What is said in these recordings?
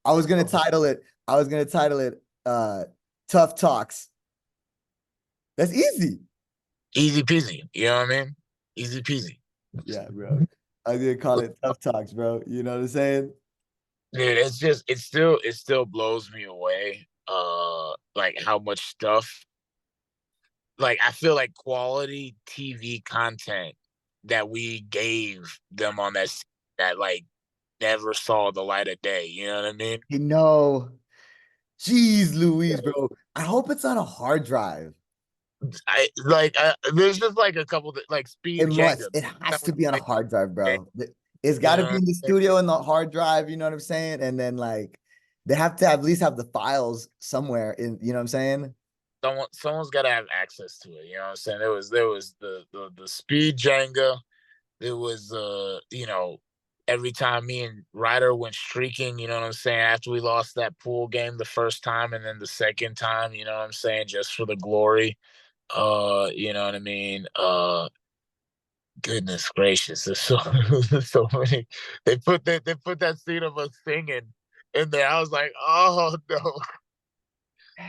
I was gonna title it. I was gonna title it Tough Talks. That's easy. Easy peasy. You know what I mean? Easy peasy. Yeah, bro. I was gonna call it Tough Talks, bro. You know what I'm saying? Dude, it still blows me away. Like how much stuff, like I feel like quality TV content that we gave them on that like never saw the light of day. You know what I mean? You know, jeez, Louise, bro. I hope it's on a hard drive. There's just like a couple like It Speed must. Jenga. It has to be on a hard drive, bro. It's got You to be know, in the studio in the hard drive. You know what I'm saying? And then like they have to at least have the files somewhere in. You know what I'm saying? someone's got to have access to it. You know what I'm saying? There was the Speed Jenga. There was every time me and Ryder went streaking, you know what I'm saying, after we lost that pool game the first time and then the second time, you know what I'm saying, just for the glory. You know what I mean? Goodness gracious, there's so there's so many. They put that scene of us singing in there. I was like, oh no.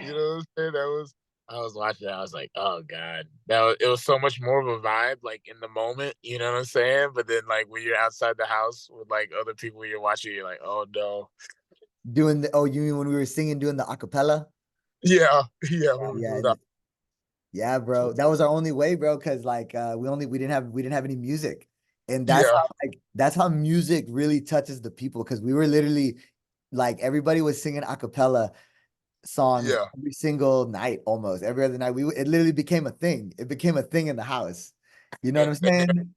You know what I'm saying? I was watching it, I was like, oh God. It was so much more of a vibe, like in the moment, you know what I'm saying? But then like when you're outside the house with like other people you're watching, you're like, oh no. Doing the you mean when we were singing doing the acapella? Yeah, yeah, we Yeah, were yeah, doing that. yeah, bro. That was our only way, bro, because like we didn't have any music. And Yeah, that's how music really touches the people because we were literally like everybody was singing acapella songs yeah. every single night, almost every other night. It literally became a thing. It became a thing in the house. You know what I'm And saying?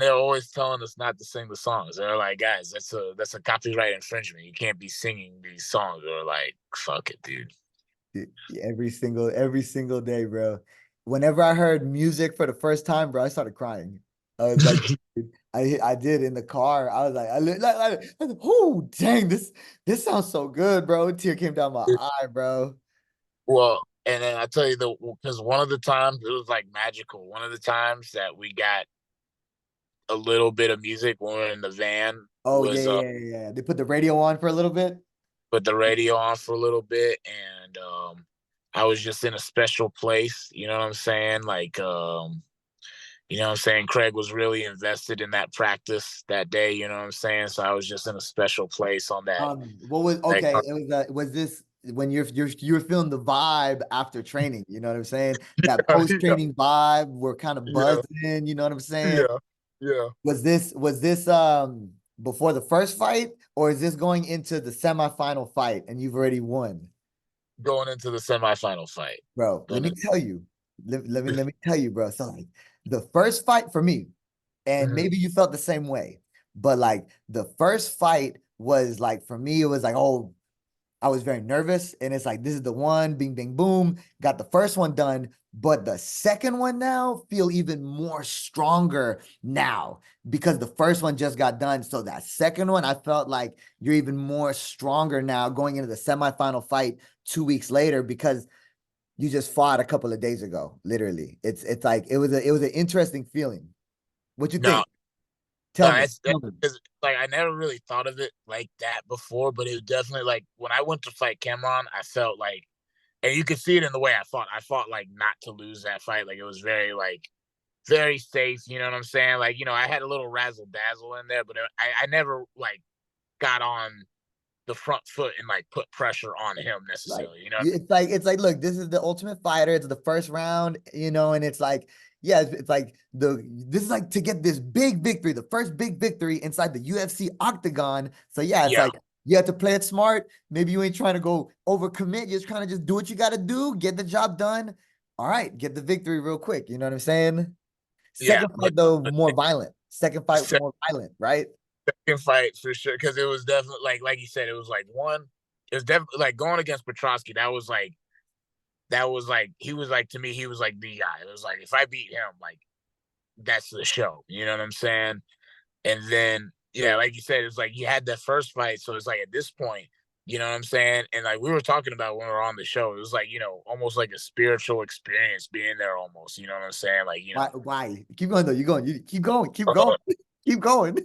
they're always telling us not to sing the songs. They're like, guys, that's a copyright infringement. You can't be singing these songs. They're like, fuck it, dude. Every single day, bro. Whenever I heard music for the first time, bro, I started crying. I was like, I did in the car. I was like, oh dang, this sounds so good, bro. A tear came down my eye, bro. Well, and then I tell you because one of the times it was like magical. One of the times that we got a little bit of music when we were in the van Oh yeah, was yeah, yeah, yeah. They put the radio on for a little bit. put the radio on for a little bit, and I was just in a special place. You know what I'm saying? Like you know what I'm saying? Craig was really invested in that practice that day. You know what I'm saying? So I was just in a special place on What was that. okay? It was this when you're feeling the vibe after training, you know what I'm saying? That Yeah, post-training vibe, we're kind of yeah, buzzing, you know what I'm saying? yeah, yeah. Was this before the first fight, or is this going into the semifinal fight and you've already won? Going into the semifinal fight. Bro, let Going me in, tell you. Let me tell you, bro. So like the first fight for me, and Mhm. maybe you felt the same way, but like the first fight was like for me, it was like, oh, I was very nervous, and it's like this is the one, bing, bing, boom. Got the first one done, but the second one now feel even more stronger now because the first one just got done. So that second one, I felt like you're even more stronger now going into the semifinal fight 2 weeks later because you just fought a couple of days ago. Literally, it's like it was an interesting feeling. What you No, think? Tell no, me. that's Tell me. because like I never really thought of it like that before, but it was definitely like when I went to fight Cameron, I felt like, and you could see it in the way I fought. I fought like not to lose that fight. Like it was very like very safe. You know what I'm saying? Like I had a little razzle dazzle in there, but I never like got on the front foot and like put pressure on him Like necessarily. You know? it's like look, this is the ultimate fighter. It's the first round, and it's like yeah, it's like this is like to get this big victory, the first big victory inside the UFC octagon. So yeah, it's Yeah, like you have to play it smart. Maybe you ain't trying to go overcommit. You're just trying to just do what you got to do, get the job done. All right, get the victory real quick. You know what I'm saying? yeah, Second fight though, but more violent. Second fight more violent, right? second fight for sure because it was definitely like you said, it was like one. It was definitely like going against Petrosky. That was like he was like to me he was like the guy. It was like if I beat him, like that's the show. You know what I'm saying? And then yeah, like you said, it was like you had that first fight, so it's like at this point, you know what I'm saying? And like we were talking about when we were on the show, it was like almost like a spiritual experience being there, almost. You know what I'm saying? Like Why? Why? Keep going though. You're going. You keep going. Keep going. uh, Keep going.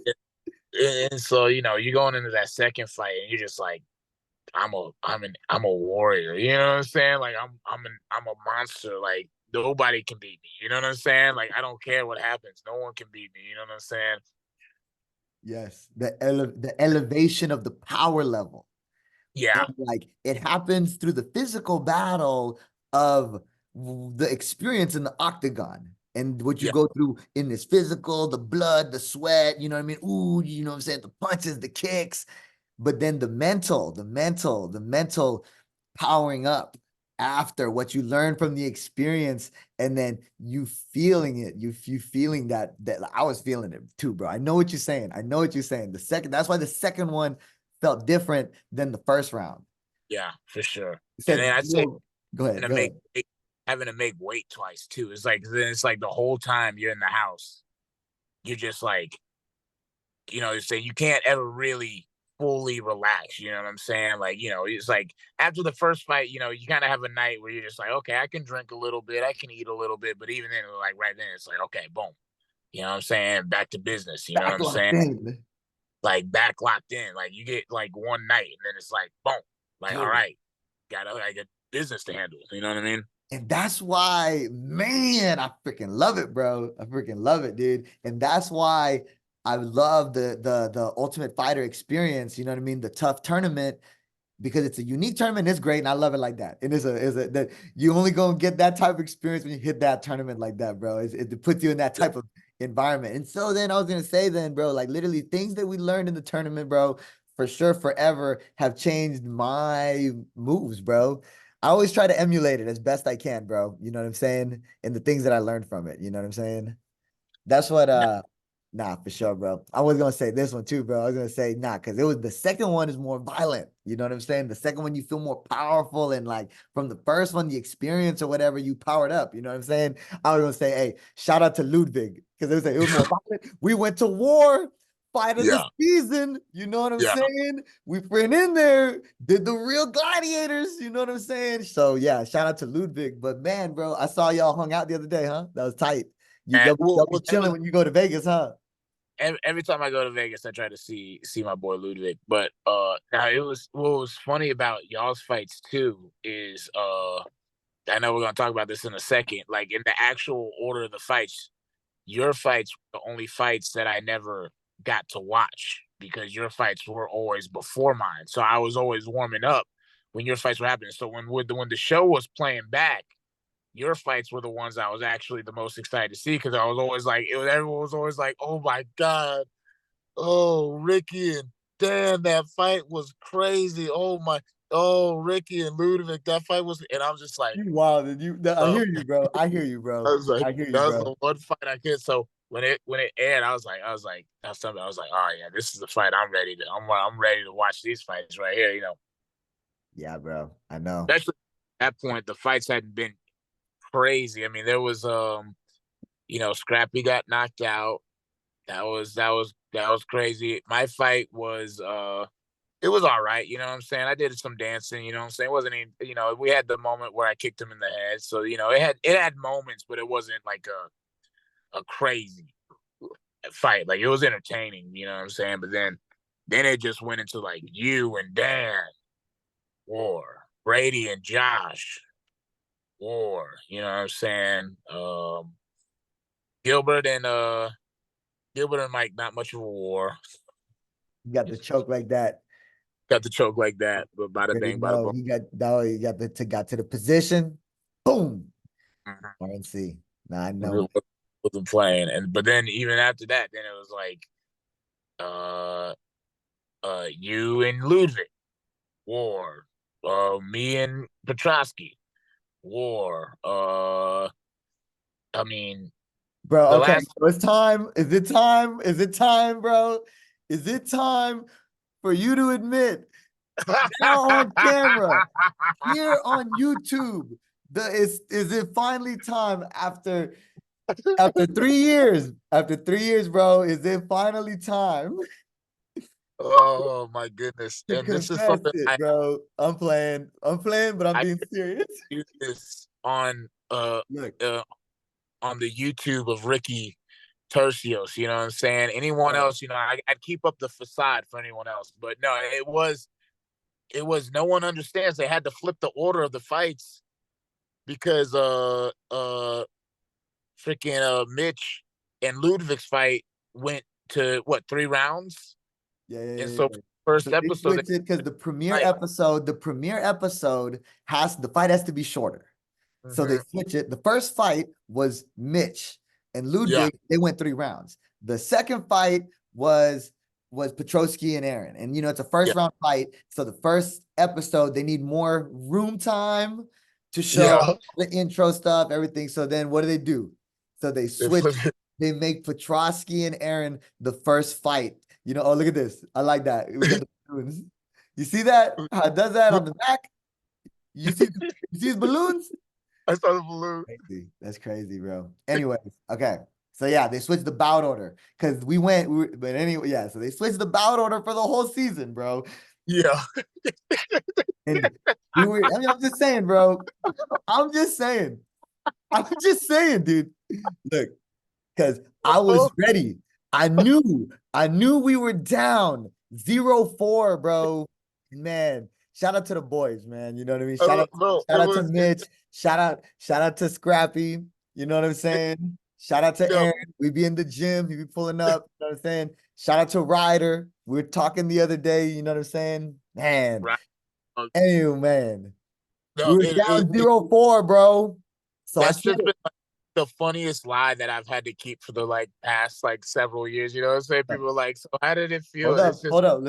and so you're going into that second fight, and you're just like I'm a warrior. You know what I'm saying? Like I'm a monster. Like nobody can beat me. You know what I'm saying? Like I don't care what happens. No one can beat me. You know what I'm saying? Yes, the elevation of the power level. Yeah. And like it happens through the physical battle of the experience in the octagon and what you Yeah. go through in this physical, the blood, the sweat, you know what I mean? Ooh, you know what I'm saying? The punches, the kicks, but then the mental powering up after what you learn from the experience, and then you feeling it, you feeling that I was feeling it too, bro. I know what you're saying. I know what you're saying. That's why the second one felt different than the first round. Yeah, for sure. You And said, then I'd say go ahead, having to go make ahead. having to make weight twice too. It's like the whole time you're in the house, you're just like, say you can't ever really fully relax. You know what I'm saying? Like, it's like after the first fight, you kind of have a night where you're just like, okay, I can drink a little bit, I can eat a little bit, but even then, like right then, it's like, okay, boom. You know what I'm saying? Back to business. You know what Back I'm locked saying? in. Like back locked in. Like you get like one night, and then it's like, boom. Like, all Good. right, got like a business to handle. You know what I mean? And that's why, man, I freaking love it, bro. I freaking love it, dude. And that's why I love the Ultimate Fighter experience. You know what I mean? The TUF tournament, because it's a unique tournament. It's great, and I love it like that. It is a that you only gonna get that type of experience when you hit that tournament like that, bro. It puts you in that Yeah. type of environment. And so then I was gonna say then, bro, like literally things that we learned in the tournament, bro, for sure, forever have changed my moves, bro. I always try to emulate it as best I can, bro. You know what I'm saying? And the things that I learned from it. You know what I'm saying? That's what No, nah, for sure, bro. I was gonna say this one too, bro. I was gonna say nah, because it was the second one is more violent. You know what I'm saying? The second one you feel more powerful, and like from the first one, the experience or whatever, you powered up. You know what I'm saying? I was gonna say, hey, shout out to Ludwig, because it was more violent. We went to war, fight of the yeah, season. You know what I'm yeah. saying? We went in there, did the real gladiators, you know what I'm saying? So yeah, shout out to Ludwig. But man, bro, I saw y'all hung out the other day, huh? That was tight. You And y'all be chilling when you go to Vegas, huh? every time I go to Vegas, I try to see my boy Ludwig. But now it was what was funny about y'all's fights too is I know we're gonna talk about this in a second. Like in the actual order of the fights, your fights were the only fights that I never got to watch because your fights were always before mine. So I was always warming up when your fights were happening. So when the show was playing back, your fights were the ones I was actually the most excited to see because I was always like, everyone was always like, oh my God, oh Ricky and damn, that fight was crazy. Oh Ricky and Ludwig, that fight was, and I'm just like, You wild, and I oh, hear you, bro. I hear you, I bro. was like, I hear you, that was bro. the one fight I could. So when it aired, that's something. I was like, oh yeah, this is the fight I'm ready to. I'm ready to watch these fights right here. Yeah, bro. I know. Especially at that point, the fights hadn't been crazy. I mean, there was Scrappy got knocked out. That was crazy. My fight was it was all right, you know what I'm saying? I did some dancing, you know what I'm saying? It wasn't even, we had the moment where I kicked him in the head. So, it had moments, but it wasn't like a crazy fight. Like it was entertaining, you know what I'm saying? But then it just went into like you and Dan war, Brady and Josh war, you know what I'm saying? Gilbert and Gilbert and Mike, not much of a war. You got the choke like that. Got the choke like that, but bada There you bang, bada go. boom. You got to the position. Boom. Mhm. RNC. Nah, I know. It wasn't playing, but then even after that, then it was like uh you and Ludwig war, me and Petrosky war. I mean Bro, the okay. last So it's time. Is it time? Is it time, bro? Is it time for you to admit now on camera here on YouTube? Is it finally time after 3 years? After 3 years, bro, is it finally time oh my goodness. to And this is confess something it, bro? I'm playing. I'm playing, but I'm I being serious. do this on Look, uh on the YouTube of Ricky Tercios, you know what I'm saying? Anyone bro, else, I'd keep up the facade for anyone else. But no, it was it was no one understands. They had to flip the order of the fights because freaking Mitch and Ludwig's fight went to what, 3 rounds, Yeah, yeah, and yeah, so yeah. first So they episode switched it because fight. the premiere episode has the fight has to be shorter. So they Mm-hmm. switch it. The first fight was Mitch and Yeah, Ludwig. They went 3 rounds. The second fight was Petrosky and Aaron. And it's a first yeah, round fight. So the first episode, they need more room time to show yeah. the intro stuff, everything. So then what do? So they They switch. flipped it. They make Petrosky and Aaron the first fight. Oh, look at this. I like that. We got the balloons. You see that? How it does that on the back? You see, you see his balloons? I saw the balloon. Crazy. That's crazy, bro. Anyways, okay. So yeah, they switched the bout order because but anyway, yeah. So they switched the bout order for the whole season, bro. Yeah, And I'm just saying, bro. I'm just saying. I'm just saying, dude. Look, because I was oh, ready. I knew we were down 0-4, bro. Man, shout out to the boys, man. You know what I mean? bro, Shout out to Mitch. Shout out to Scrappy. You know what I'm saying? Shout out to no, Aaron. We be in the gym. He be pulling up. You know what I'm saying? Shout out to Ryder. We were talking the other day. You know what I'm saying? Man. right. Anyway, man. We No, were it, down 0-4, bro. So I that's said just it. been like the funniest lie that I've had to keep for the like past like several years. You know what I'm saying? People are like, so how did it feel? Hold And it's up, just hold up.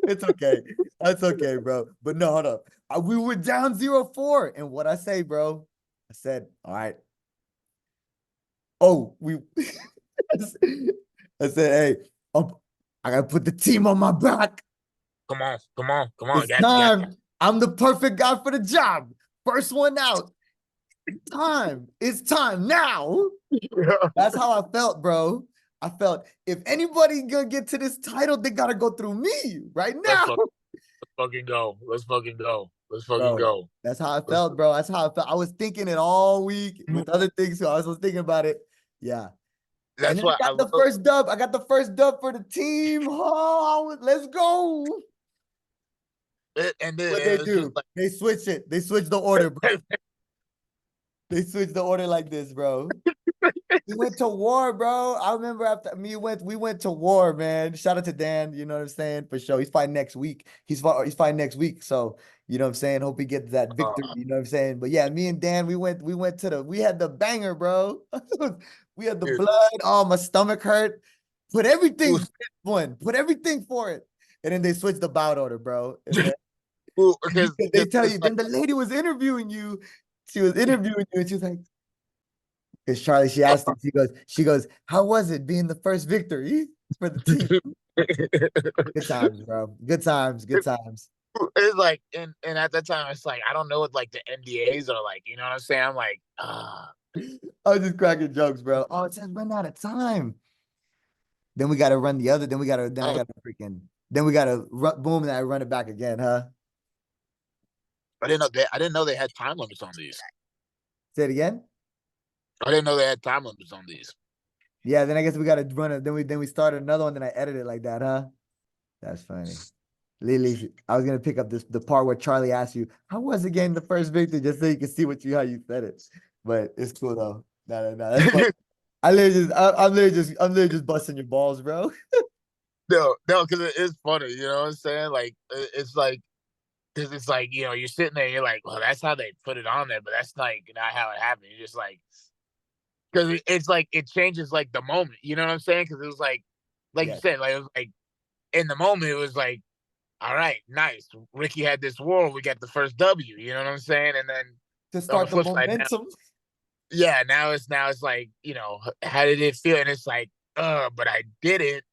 It's okay. That's okay, bro. But no, hold up. We were down 0-4. And what I say, bro? I said, all right. Oh, I said, hey, I gotta put the team on my back. come on, come on, come on. It's Got time. I'm the perfect guy for the job. First one out. Time. It's time now. That's how I felt, bro. I felt if anybody gonna get to this title, they gotta go through me right let's now. fucking go. Let's fucking go. Let's fucking Bro, go. that's how I Let's felt, bro. That's how I felt. I was thinking it all week with other things, so I was thinking about it. Yeah. And that's then I why I got the love first dub. I got the first dub for the team. Oh, let's go. it. And then What they it's just do? They switch it. They switch the order, bro. like They switched the order like this, bro. We went to war, bro. I remember after we went to war, man. Shout out to Dan, you know what I'm saying? For sure. He's fighting next week. He's fighting next week. So, you know what I'm saying? Hope he gets that victory, you know what I'm saying? But yeah, me and Dan, we had the banger, bro. We had the it, blood. Oh, my stomach hurt. Put everything was, for this one. Put everything for it. And then they switched the bout order, bro. And then they tell it's you, like then the lady was interviewing you. She was interviewing you, and she was like, because Charlie, she asked him, she goes, how was it being the first victory for the team? Good times, bro. Good times, good times. it's like and at that time it's like I don't know what like the NDAs are like, you know what I'm saying? I'm like, I was just cracking jokes, bro. Oh, it says run out of time. Then we gotta run the other, then I I gotta then we gotta boom, and I run it back again, huh? I didn't know they had time limits on these. Say it again. I didn't know they had time limits on these. Yeah, then I guess we gotta run it. Then we started another one, then I edited it like that, huh? That's funny. Lily, I was gonna pick up the part where Charlie asked you, "How was it getting the first victory?" Just so you can see how you said it. But it's cool though. No, that's fun. I'm literally just busting your balls, bro. No, because it is funny, you know what I'm saying? Like it's like because it's like you're sitting there, you're like, well, that's how they put it on there, but that's like not how it happened. You're just like because it's like it changes like the moment, you know what I'm saying? Because it was like you Yes. said, like it was like in the moment it was like, all right, nice. Ricky had this war, we got the first W, you know what I'm saying? And then To on the start the flip side now, momentum. yeah, now it's like how did it feel? And it's like, but I did it,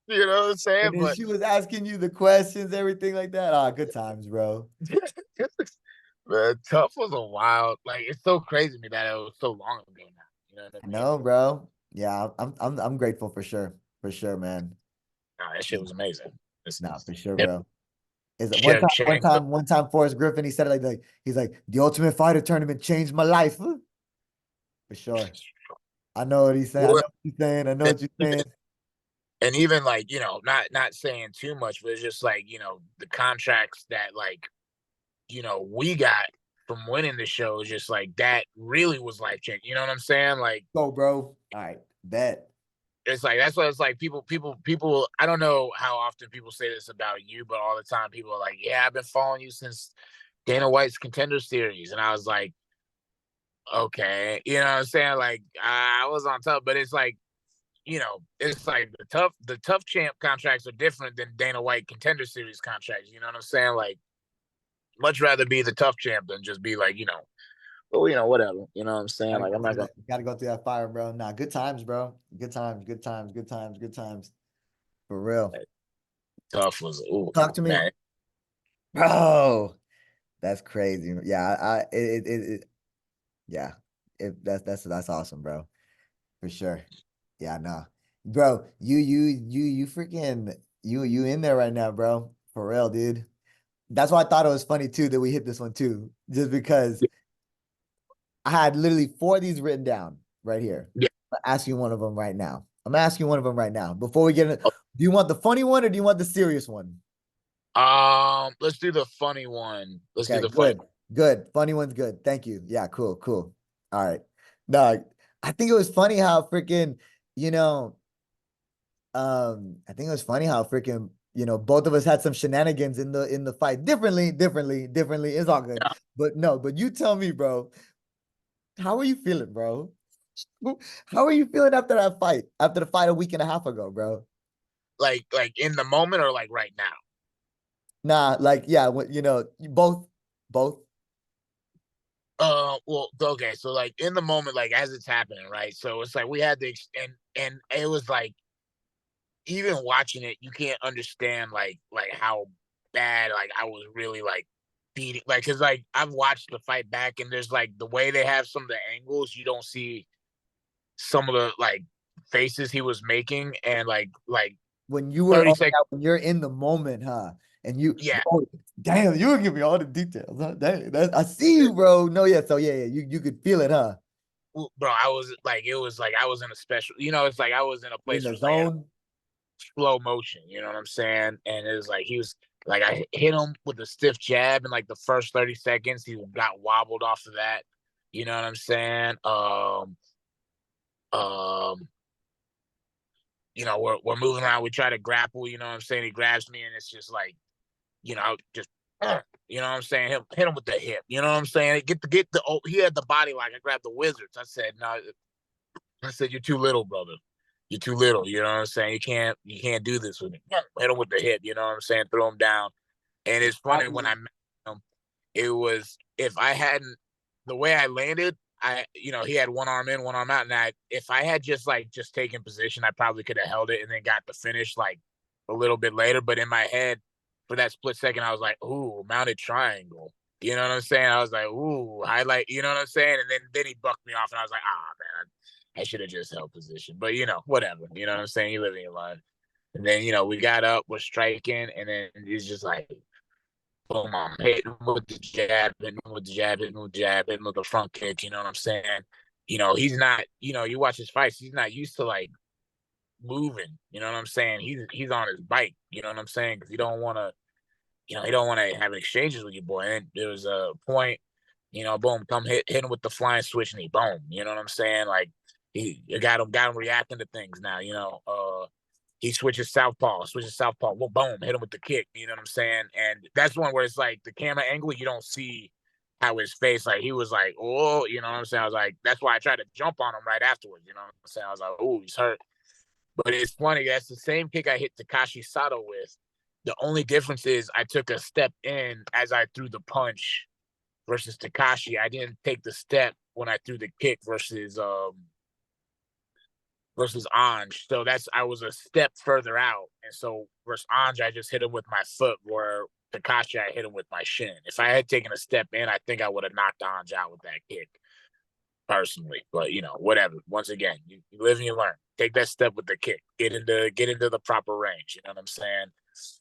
you know what I'm saying? And then But she was asking you the questions, everything like that. Ah, good times, bro. man, Tough was a wild. Like it's so crazy to me that it was so long ago now. You know what I mean? No, bro. Yeah, I'm grateful for sure. For sure, man. Nah, that shit was amazing. It's, Nah, for sure, yep, bro. Is it change. one time Forrest Griffin, he said it like he's like, the Ultimate Fighter tournament changed my life. For sure. I know what he's saying. I know Well, what he's saying. I know what you're saying. and even like, not saying too much, but it's just like, the contracts that like, we got from winning the show is just like that really was life changing. You know what I'm saying? Like, Go, bro. All right, bet. it's like that's what it's like. People. I don't know how often people say this about you, but all the time people are like, "Yeah, I've been following you since Dana White's Contender Series," and I was like, "Okay," you know what I'm saying? Like I was on top, but it's like, it's like the tough champ contracts are different than Dana White Contender Series contracts. You know what I'm saying? Like, much rather be the tough champ than just be like, well, whatever. You know what I'm saying? Gotta Like, go I'm not through gonna. that. Gotta go through that fire, bro. Nah, good times, bro. Good times, good times, good times, good times. For real. Tough was, oh Talk to me. man. Bro, that's crazy. Yeah, yeah. That's awesome, bro. For sure. Yeah, no. Bro, you freaking you in there right now, bro. For real, dude. That's why I thought it was funny too that we hit this one too. Just because I had literally four of these written down right here. Yeah. I'm gonna ask you one of them right now. I'm asking one of them right now. Before we get in, Oh, do you want the funny one or do you want the serious one? let's do the funny one. Let's do Okay, the funny. good. Good. Funny one's good. Thank you. Yeah, cool, cool. All right. No, I think it was funny how freaking, you know, I think it was funny how freaking, both of us had some shenanigans in the fight. Differently. It's all good. Yeah. But no, but you tell me, bro, how are you feeling, bro? How are you feeling after that fight? After the fight a week and a half ago, bro? Like in the moment or like right now? Nah, like, yeah, both. Well, okay. So like in the moment, like as it's happening, right? So it's like we had the and it was like even watching it, you can't understand like how bad like I was really like beating like because like I've watched the fight back and there's like the way they have some of the angles you don't see some of the like faces he was making and like When you were 30 on seconds. that, when you're in the moment, huh? And Yeah. oh, damn, you were giving me all the details, huh? Dang, I see you, bro. No, yeah, so yeah, you could feel it, huh? Bro, I was like, it was like I was in a special, it's like I was in a You're in place the where it's like in zone. slow motion, you know what I'm saying? And it was like he was like I hit him with a stiff jab in like the first 30 seconds. He got wobbled off of that. You know what I'm saying? Um, we're moving around, we try to grapple, you know what I'm saying? He grabs me and it's just like, just you know what I'm saying? Hit him with the hip. You know what I'm saying? He had the body like I grabbed the wizards. I said, no, I said, you're too little, brother. You're too little. You know what I'm saying? You can't do this with me. Hit him with the hip. You know what I'm saying? Throw him down. And it's funny when I met him, it was if I hadn't the way I landed, he had one arm in, one arm out, and if I had just taken position, I probably could have held it and then got the finish like a little bit later. But in my head, for that split second, I was like, "Ooh, mounted triangle." You know what I'm saying? I was like, "Ooh, highlight." You know what I'm saying? And then he bucked me off, and I was like, "Ah, man, I should have just held position." But whatever. You know what I'm saying? You live in your life. And then we got up, we're striking, and then it's just like boom, I'm hitting him with the jab, hitting him with the jab, hitting him with the jab, hitting him with the front kick. You know what I'm saying? He's not. You watch his fights. He's not used to like moving. You know what I'm saying? He's on his bike. You know what I'm saying? Because he don't want to. He don't want to have exchanges with your boy. And there was a point. Boom, come hit him with the flying switch knee. Boom. You know what I'm saying? Like he got him reacting to things now. He switches southpaw. Well, boom, hit him with the kick. You know what I'm saying? And that's one where it's like the camera angle, you don't see how his face, like he was like, oh, you know what I'm saying? I was like, that's why I tried to jump on him right afterwards. You know what I'm saying? I was like, oh, he's hurt. But it's funny, that's the same kick I hit Takashi Sato with. The only difference is I took a step in as I threw the punch versus Takashi. I didn't take the step when I threw the kick versus Anj. So I was a step further out. And so versus Anj, I just hit him with my foot, where Takashi, I hit him with my shin. If I had taken a step in, I think I would have knocked Anj out with that kick personally. But whatever. Once again, you live and you learn. Take that step with the kick. Get into the proper range. You know what I'm saying?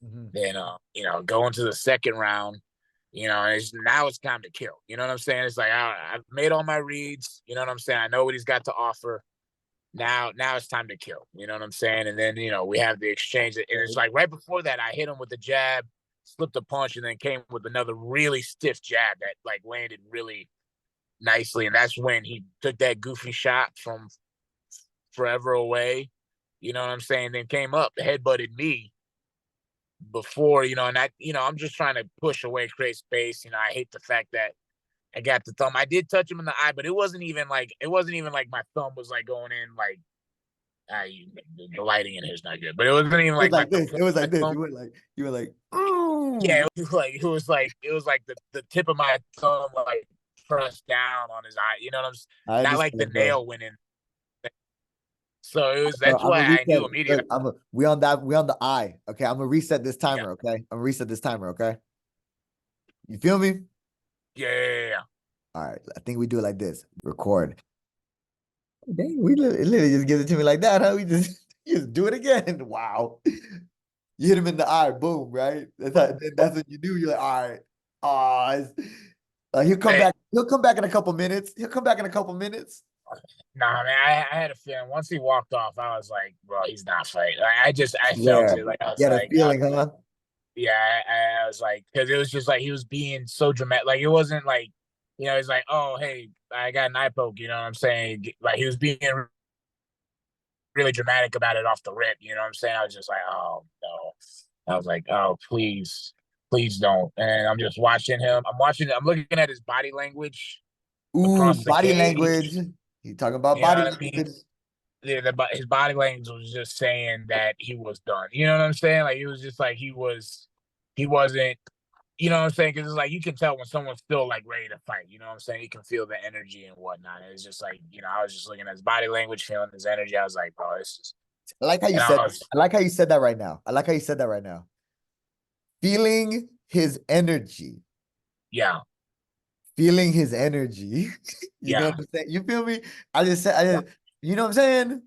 Mhm. Then go into the second round. Now it's time to kill. You know what I'm saying? It's like I've made all my reads. You know what I'm saying? I know what he's got to offer. now it's time to kill. You know what I'm saying? And then we have the exchange, and it's like right before that, I hit him with the jab, slipped a punch, and then came with another really stiff jab that like landed really nicely, and that's when he took that goofy shot from forever away. You know what I'm saying? Then came up, headbutted me before, and I'm just trying to push away, create space. I hate the fact that I got the thumb. I did touch him in the eye, but it wasn't even like my thumb was like going in like the lighting in here is not good, but it wasn't even It was like my like this. It was my like this. thumb. You were like, Yeah, oh. it was like the tip of my thumb like pressed down on his eye. You know what I'm? I Not like the understand, bro. nail went in. So it was. Bro, That's I'm why gonna I knew reset. immediately. Look, we on that. We on the eye. Okay, I'm gonna reset this Yeah, timer. Okay, I'm gonna reset this timer. Okay, you feel me? yeah. All right. I think we do it like this. Record. Dang, it literally just gives it to me like that, huh? We just you just do it again. Wow. You hit him in the eye, boom, right? That's what you do. You're like, all right. He'll come Hey, back. He'll come back in a couple minutes. He'll come back in a couple minutes. nah, man. I had a feeling once he walked off, I was like, bro, he's not fighting. I felt Swear. it. Like I was You had a like, feeling, huh? yeah, I was like, because it was just like he was being so dramatic. Like it wasn't like, he's like, oh, hey, I got an eye poke. You know what I'm saying? Like he was being really dramatic about it off the rip. You know what I'm saying? I was just like, oh no. I was like, oh please, please don't. And I'm just watching him. I'm looking at his body language Ooh, across the body language. cage. You talking about You know body what I mean? language? Yeah, his body language was just saying that he was done. You know what I'm saying? Like he was just like he wasn't. You know what I'm saying? Because it's like you can tell when someone's still like ready to fight. You know what I'm saying? You can feel the energy and whatnot. And it's just like I was just looking at his body language, feeling his energy. I was like, bro, this is. I like how you And said. I was, I like how you said that right now. I like how you said that right now. Feeling his energy. yeah, Feeling his energy. You know yeah, what I'm saying? You feel me? I just said. You know what I'm saying?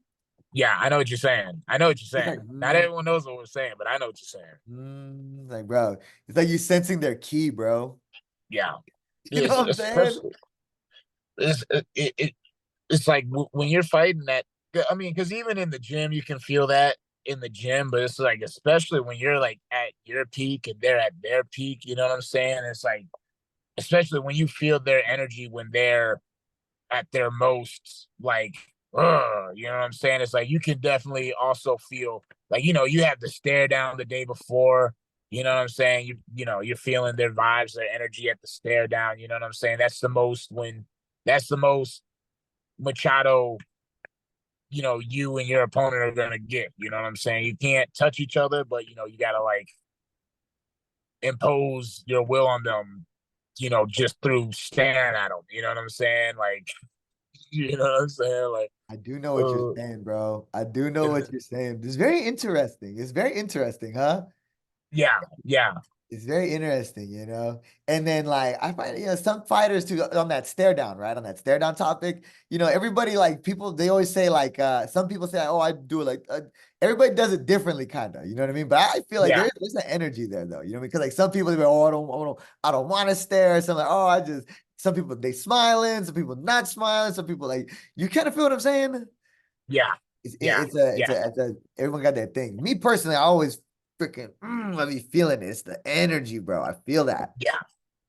yeah. I know what you're saying. I know what you're It's saying. like, Not everyone knows what we're saying, but I know what you're saying. like, bro. It's like you sensing their key, bro. Yeah, You know it's what I'm saying? especially it's like when you're fighting that. I mean, because even in the gym, you can feel that in the gym, but it's like especially when you're like at your peak and they're at their peak. You know what I'm saying? It's like especially when you feel their energy when they're at their most like you know what I'm saying? It's like you can definitely also feel like you have the stare down the day before. You know what I'm saying? You're feeling their vibes, their energy at the stare down. You know what I'm saying? That's the most Machado, you and your opponent are gonna get. You know what I'm saying? You can't touch each other, but you gotta like impose your will on them, just through staring at them. You know what I'm saying? Like, you know what I'm saying? Like, I do know what you're uh, saying, bro. I do know it's, what you're saying. It's very interesting. It's very interesting, huh? yeah, yeah, It's very interesting, you know. And then like I find, some fighters too on that stare down, right? On that stare down topic, everybody like people they always say like some people say, oh, I do it like everybody does it differently, kind of, you know what I mean? But I feel like yeah, there's an energy there though, because like some people they go, oh, I don't want to stare. Some like, oh, some people they smiling, some people not smiling, some people like you kind of feel what I'm saying? yeah, It's yeah, yeah, everyone got their thing. Me personally, I always freaking I be feeling it. It's the energy, bro. I feel that. yeah,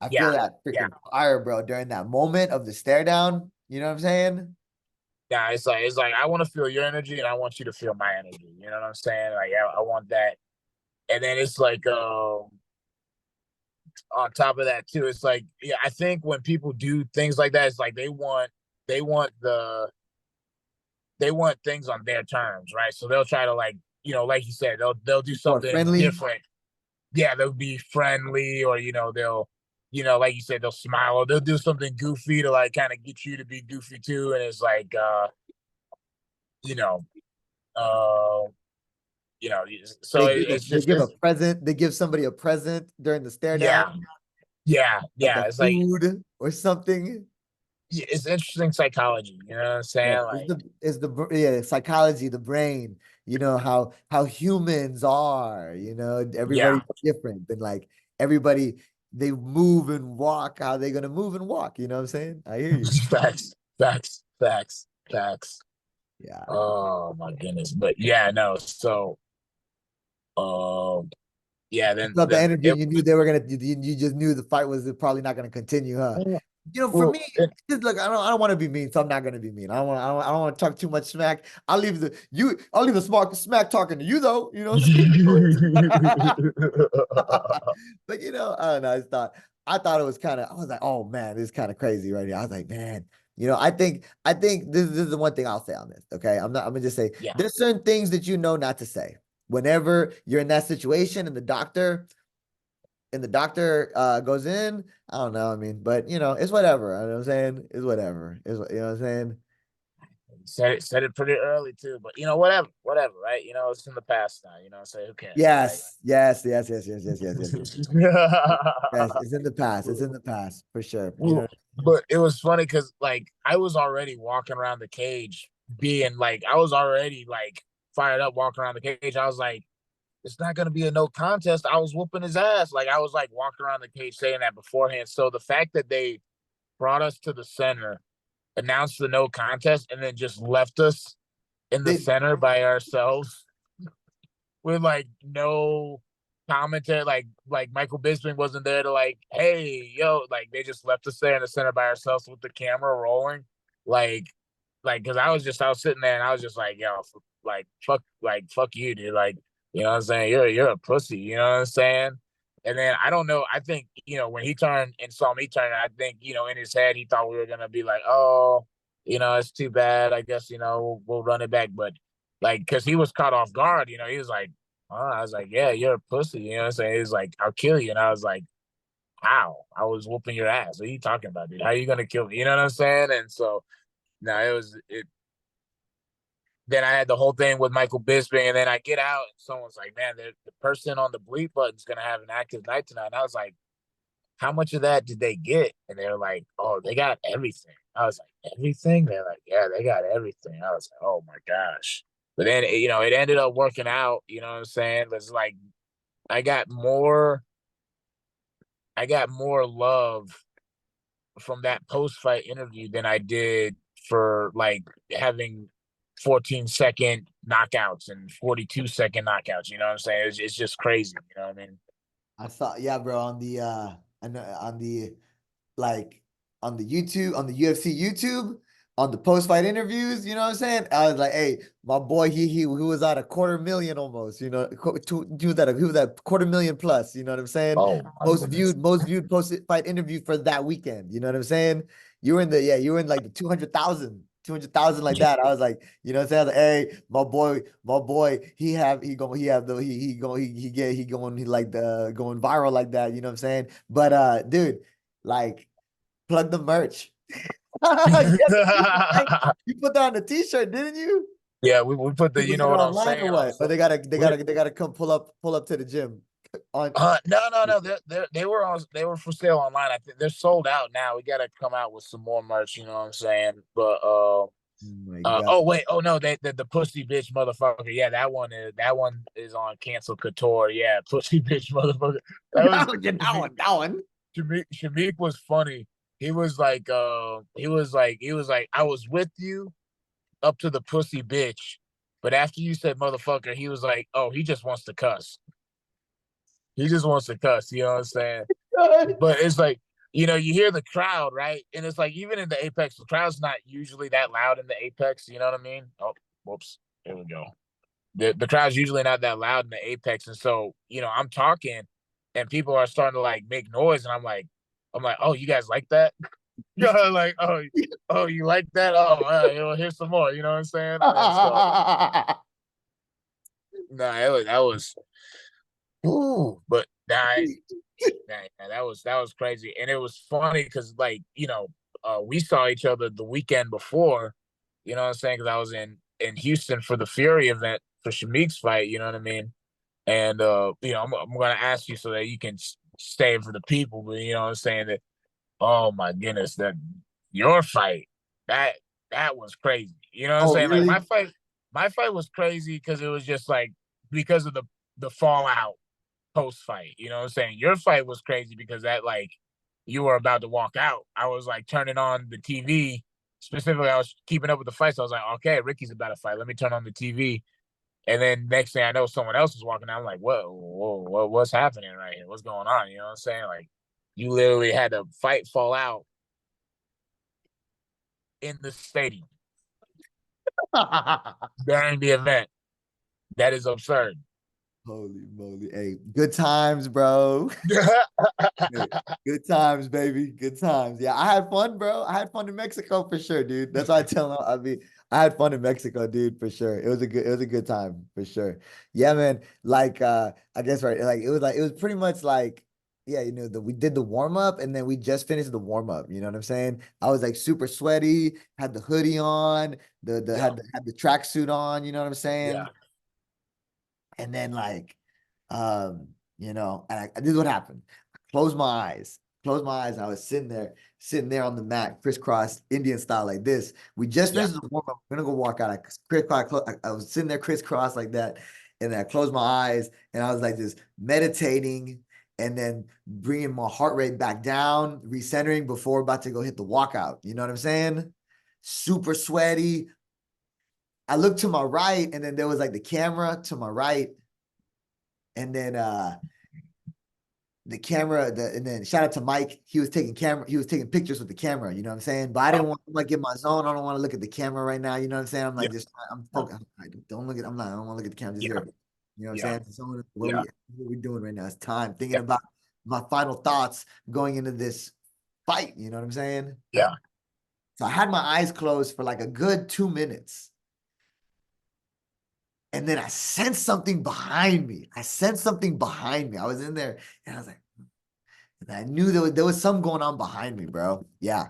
I yeah, feel that yeah, freaking fire, bro, during that moment of the stare down. You know what I'm saying? yeah. It's like I want to feel your energy, and I want you to feel my energy. You know what I'm saying? Like I want that, and then it's like on top of that too, it's like yeah, I think when people do things like that, it's like they want things on their terms, right? So they'll try to like like you said, they'll do More something friendly. different. Yeah, they'll be friendly, or they'll like you said, they'll smile, or they'll do something goofy to like kind of get you to be goofy too. And it's like you know, uh, so it's They just give a present. They give somebody a present during the stare down, yeah, yeah, like a yeah. It's like food or something. it's interesting psychology. You know what I'm Yeah, saying? it's Like the psychology, the brain. How humans are. yeah, Everybody's different, and like everybody, they move and walk how they gonna move and walk. You know what I'm saying? I hear you. facts, facts, facts, facts. Yeah. Oh my goodness. But yeah, no. So yeah, You felt the then energy, it and you knew they were gonna. You just knew the fight was probably not gonna continue, huh? For well, me, just look, I don't want to be mean, so I'm not gonna be mean. I don't want to talk too much smack. I'll leave the smack talking to you though. You know what I'm saying? But I don't know. I thought it was kind of. I was like, oh man, this is kind of crazy right here. I was like, man, I think this is the one thing I'll say on this. Okay, I'm gonna just say yeah. there's certain things that you know not to say whenever you're in that situation, and the doctor goes in. I don't know. I mean, but it's whatever. You know what I'm saying? It's whatever. What I'm saying? Said it pretty early too, but whatever, right? It's in the past now, so who cares, right? Yes, yes, yes, yes, yes, yes, yes, yes, yes. Yes, it's in the past. It's in the past for sure. Well, but it was funny because like I was already walking around the cage being like I was already like fired up walking around the cage. I was like, it's not gonna be a no contest. I was whooping his ass. Like I was like walking around the cage saying that beforehand. So the fact that they brought us to the center, announced the no contest, and then just left us in the They, center by ourselves with like no commentary, like Michael Bisping wasn't there to like, hey, yo, like they just left us there in the center by ourselves with the camera rolling, like, because I was sitting there and I was just like, yo, fuck you, dude, like, what I'm saying, you're a pussy, you know what I'm saying. And then I don't know. I think when he turned and saw me turn, I think in his head he thought we were gonna be like, oh, it's too bad. I guess we'll run it back, but like because he was caught off guard, he was like, oh, I was like, yeah, you're a pussy. You know what I'm saying? He's like, I'll kill you. And I was like, how? I was whooping your ass. What are you talking about, dude? How are you going to kill me? You know what I'm saying? And so, no, it. Then I had the whole thing with Michael Bisping. And then I get out and someone's like, man, the person on the bleep button is going to have an active night tonight. And I was like, how much of that did they get? And they were like, oh, they got everything. I was like, everything? They're like, yeah, they got everything. I was like, oh my gosh. But then, it ended up working out. You know what I'm saying? It's like, I got more I got more love from that post fight interview than I did for like having 14-second knockouts and 42-second knockouts. You know what I'm saying? It's just crazy. You know what I mean? I saw, yeah, bro, on the like on the YouTube, on the UFC YouTube, on the post fight interviews. You know what I'm saying? I was like, hey, my boy, he was at a quarter million almost. He was at quarter million plus. You know what I'm saying? Oh my goodness. Most viewed post fight interview for that weekend. You know what I'm saying? You were in like the 200,000. 200,000 like that. I was like, you know what I'm saying? Like, hey, my boy, he have the he going he get he going he like the going viral like that. You know what I'm saying? But dude, like plug the merch. You put that on the t-shirt, didn't you? Yeah, we put the Was you it know what I'm online saying or on what? Or so they gotta come pull up to the gym on. no, they were for sale online. I think they're sold out now. We gotta come out with some more merch, you know what I'm saying? But Oh my God. oh wait, oh no, the pussy bitch motherfucker. Yeah, that one is on cancel couture. Yeah, pussy bitch motherfucker. That was That one. Shamik was funny. He was like, I was with you up to the pussy bitch, but after you said motherfucker, he was like, oh, he just wants to cuss. He just wants to cuss. You know what I'm saying? But it's like, you hear the crowd, right? And it's like, even in the Apex, the crowd's not usually that loud in the Apex. You know what I mean? Oh, whoops. There we go. The crowd's usually not that loud in the Apex. And so, I'm talking and people are starting to like make noise. And I'm like, oh, you guys like that? Like, oh, you like that? Oh, here's some more. You know what I'm saying? And so, no, that was, ooh, but nah, that was crazy, and it was funny because like we saw each other the weekend before, you know what I'm saying? Because I was in Houston for the Fury event for Shamik's fight, you know what I mean? And I'm gonna ask you so that you can stay for the people, but you know what I'm saying that. Oh my goodness, that your fight that that was crazy. You know what I'm Oh, saying? Like really? my fight was crazy because it was just like because of the fallout post fight. You know what I'm saying? Your fight was crazy because that like you were about to walk out. I was like turning on the TV specifically, I was keeping up with the fights. I was like, okay, Ricky's about to fight. Let me turn on the TV. And then next thing I know, someone else was walking out. I'm like, what's happening right here? What's going on? You know what I'm saying? Like, you literally had to fight, fall out in the stadium during the event. That is absurd. Holy moly. Hey, good times, bro. Hey, good times, baby. Good times. Yeah, I had fun, bro. I had fun in Mexico for sure, dude. That's why I tell them. I mean, I had fun in Mexico, dude, for sure. It was a good time for sure. Yeah, man. Like, I guess right. Like it was pretty much like, yeah, we did the warm up and then we just finished the warm up. You know what I'm saying? I was like super sweaty, had the hoodie on, Yeah, had the tracksuit on. You know what I'm yeah, saying? And then this is what happened. I closed my eyes, and I was sitting there on the mat, crisscross Indian style like this. We just yeah, finished the warm up. I'm gonna go walk out. I was sitting there crisscross like that, and then I closed my eyes, and I was like just meditating, and then bringing my heart rate back down, recentering before about to go hit the walkout. You know what I'm saying? Super sweaty. I looked to my right, and then there was like the camera to my right, and then and then shout out to Mike. He was taking pictures with the camera, you know what I'm saying? But I yeah, didn't want to like get my zone. I don't want to look at the camera right now, you know what I'm saying? I'm yeah, like just I'm focused. Don't look at I don't want to look at the camera, just yeah, here. You know what I'm yeah, saying? So yeah, what we doing right now? It's time thinking yeah, about my final thoughts going into this fight, you know what I'm saying? yeah. So I had my eyes closed for like a good 2 minutes. And then I sensed something behind me. I sensed something behind me. I was in there and I was like, and I knew there was something going on behind me, bro. Yeah.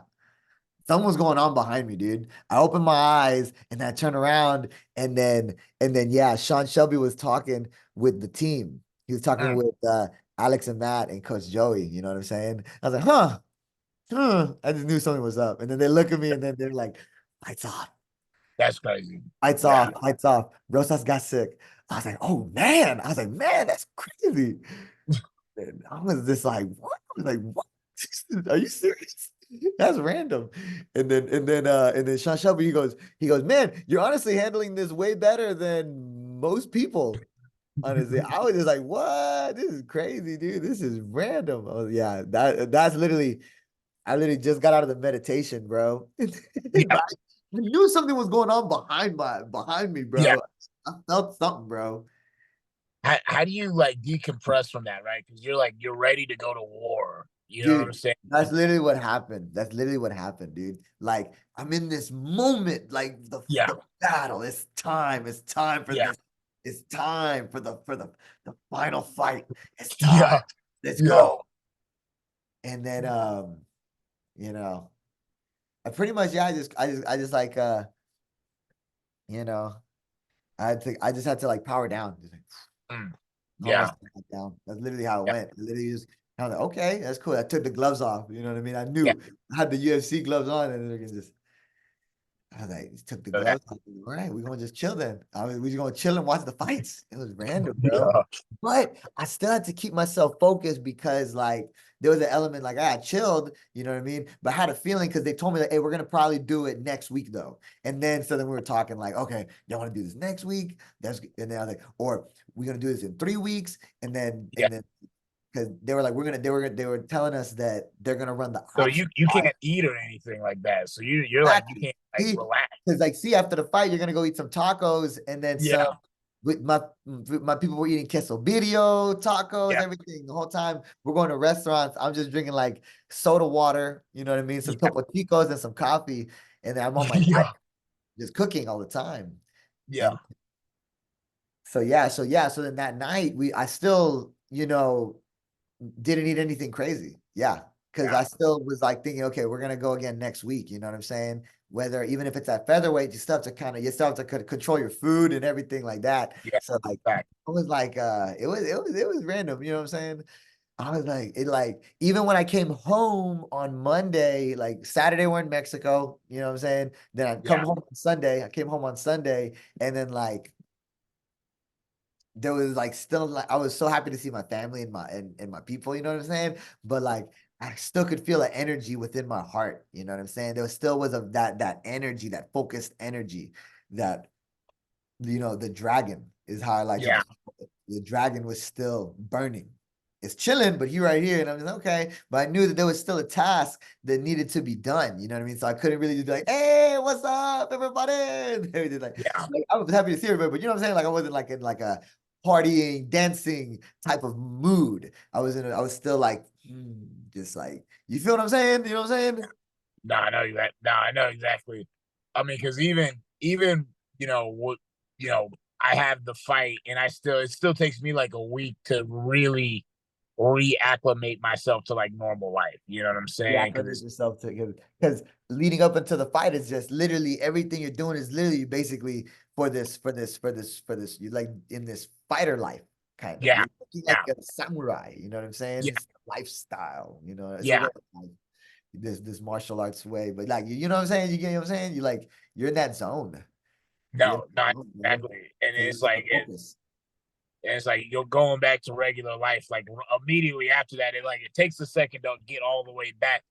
Something was going on behind me, dude. I opened my eyes and I turned around and then yeah, Sean Shelby was talking with the team. He was talking Mm, with Alex and Matt and Coach Joey. You know what I'm saying? I was like, huh. I just knew something was up. And then they look at me and then they're like, lights off, that's crazy. lights Yeah, off, lights off. Rosas got sick. I was like, oh man. I was like, man, that's crazy. And I was just like, what? I was like, what? Are you serious? That's random. And then Sean Shelby, he goes, man, you're honestly handling this way better than most people. Honestly, I was just like, what? This is crazy, dude. This is random. Oh, yeah, that's literally, I literally just got out of the meditation, bro. yeah, But I knew something was going on behind me, yeah. bro. I felt something, bro. How do you like decompress from that, right? Because you're ready to go to war. You know what I'm Dude, saying? that's literally what happened. That's literally what happened, dude. Like, I'm in this moment, like Yeah, the battle. It's time. It's time for yeah, this. It's time for the final fight. It's time. yeah, Let's yeah. go. And then you know, I pretty much yeah, I just like you know, I just had to like power down. Just like, Mm, yeah, almost down. That's literally how it yeah, went. I literally just I was like, okay, that's cool. I took the gloves off. You know what I mean? I yeah. knew I had the UFC gloves on, and they can just. I was like, took the So that, gloves off. All right, we're gonna just chill then. We just gonna chill and watch the fights. It was random, bro. yeah, But I still had to keep myself focused because like there was an element like I chilled, you know what I mean? But I had a feeling because they told me that hey, we're gonna probably do it next week though. And then so then we were talking like, okay, y'all want to do this next week? And then I was like, or we're gonna do this in 3 weeks, and then yeah. because they were like, they were telling us that they're gonna run the So option. you can't eat or anything like that. So you're like you Exactly. can't like See, relax. because like, see, after the fight, you're gonna go eat some tacos, and then some. Yeah, With my people were eating quesadillo, tacos, yeah, everything the whole time. We're going to restaurants. I'm just drinking like soda water, you know what I mean? Some yeah, Topo Chicos and some coffee, and then I'm on my diet, yeah, just cooking all the time. yeah, And so then that night I still, didn't eat anything crazy. Yeah. Cause yeah, I still was like thinking, okay, we're gonna go again next week. You know what I'm saying? Whether even if it's at featherweight, you still have to control your food and everything like that. yeah. So like Fact. it was like it was random, you know what I'm saying? I was like even when I came home on Monday, like Saturday we're in Mexico, you know what I'm saying? Then I come Yeah, home on Sunday. I came home on Sunday and then like there was like still like I was so happy to see my family and my people, you know what I'm saying? But like I still could feel an energy within my heart, you know what I'm saying? There still was that energy, that focused energy that the dragon is how I like to Yeah, describe it. The dragon was still burning. It's chilling, but he right here, and I'm just okay. But I knew that there was still a task that needed to be done. You know what I mean? So I couldn't really just be like, "Hey, what's up, everybody?" And everything yeah. like I was happy to see everybody, but you know what I'm saying? Like I wasn't like in like a partying, dancing type of mood. I was still like, just like you feel what I'm saying? You know what I'm saying? No, I know that. No, I know exactly. I mean, because even what I have the fight, and it still takes me like a week to really reacclimate myself to like normal life. You know what I'm saying? Because Reacclimate it's yourself to because leading up into the fight is just literally everything you're doing is literally basically for this you're like in this fighter life kind of yeah, you're looking like yeah, a samurai, you know what I'm saying? yeah, It's a lifestyle, it's a yeah. way of life, this martial arts way, but like you know what I'm saying, you get what I'm saying, you're in that zone, you're in No, that not zone, man. exactly. And So you it's get the like focus. it's like you're going back to regular life. Like immediately after that, it takes a second to get all the way back,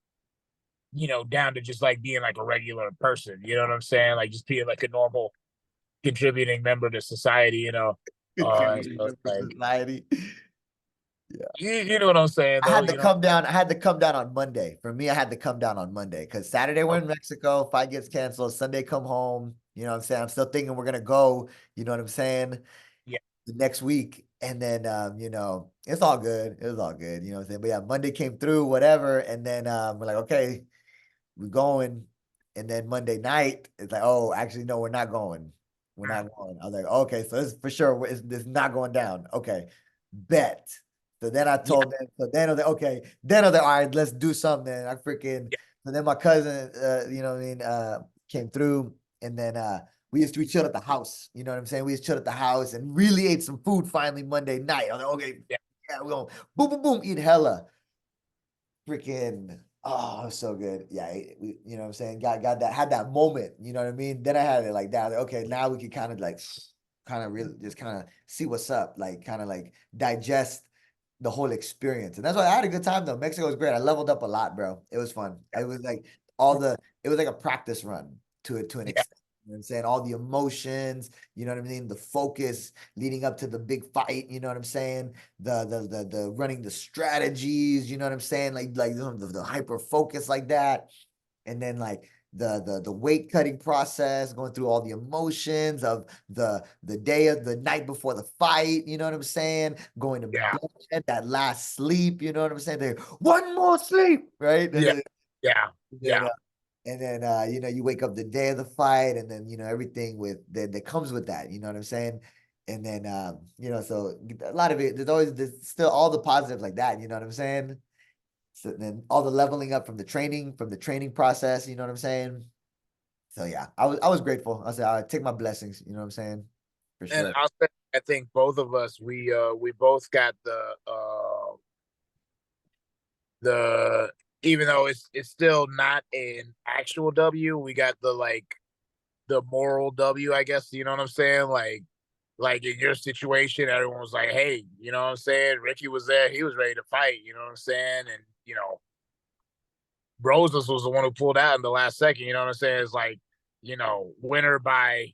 down to just like being like a regular person. You know what I'm saying? Like just being like a normal contributing member to society. Contributing So it's to like society. you know what I'm saying I though. had to come down. I had to come down on Monday. For me, I had to come down on Monday because Saturday we're Okay, in Mexico. Fight gets canceled. Sunday come home. You know what I'm saying? I'm still thinking we're gonna go. You know what I'm saying? yeah, The next week. And then it's all good. It was all good. You know what I'm saying? But yeah, Monday came through, whatever. And then we're like, okay, we're going. And then Monday night, it's like, oh, actually, no, we're not going. We're not going. I was like, okay, so this for sure it's not going down. Okay, bet. So then I yeah, told them, so then I was like, okay, then I was like, all right, let's do something. I freaking, yeah, so then my cousin, you know what I mean, came through and then we chilled at the house. You know what I'm saying? We just chilled at the house and really ate some food finally Monday night. I was like, okay, yeah, yeah, we're going boom, boom, boom, eat hella freaking so good. Yeah, you know what I'm saying? Got that, had that moment, you know what I mean? Then I had it like that. Like, okay, now we can kind of like kind of really just kind of see what's up, like kind of like digest the whole experience. And that's why I had a good time though. Mexico was great. I leveled up a lot, bro. It was fun. It was like it was like a practice run to an yeah, extent. You know what I'm saying? All the emotions, you know what I mean? The focus leading up to the big fight, you know what I'm saying? The running the strategies, you know what I'm saying? Like the hyper focus like that. And then like the weight cutting process, going through all the emotions of the day of the night before the fight, you know what I'm saying? Going to yeah, bed, that last sleep, you know what I'm saying? There, one more sleep, right? yeah, yeah, And then, yeah. you wake up the day of the fight, and then everything that comes with that, you know what I'm saying? And then so a lot of it, there's still all the positives like that, you know what I'm saying? So then all the leveling up from the training process, you know what I'm saying? So yeah, I was grateful. I said I take my blessings, you know what I'm saying? For And sure. I'll say, I think both of us we both got the even though it's still not an actual W, we got the moral W, I guess. You know what I'm saying? Like in your situation, everyone was like, "Hey, you know what I'm saying?" Ricky was there; he was ready to fight. You know what I'm saying? And Roses was the one who pulled out in the last second. You know what I'm saying? It's like winner by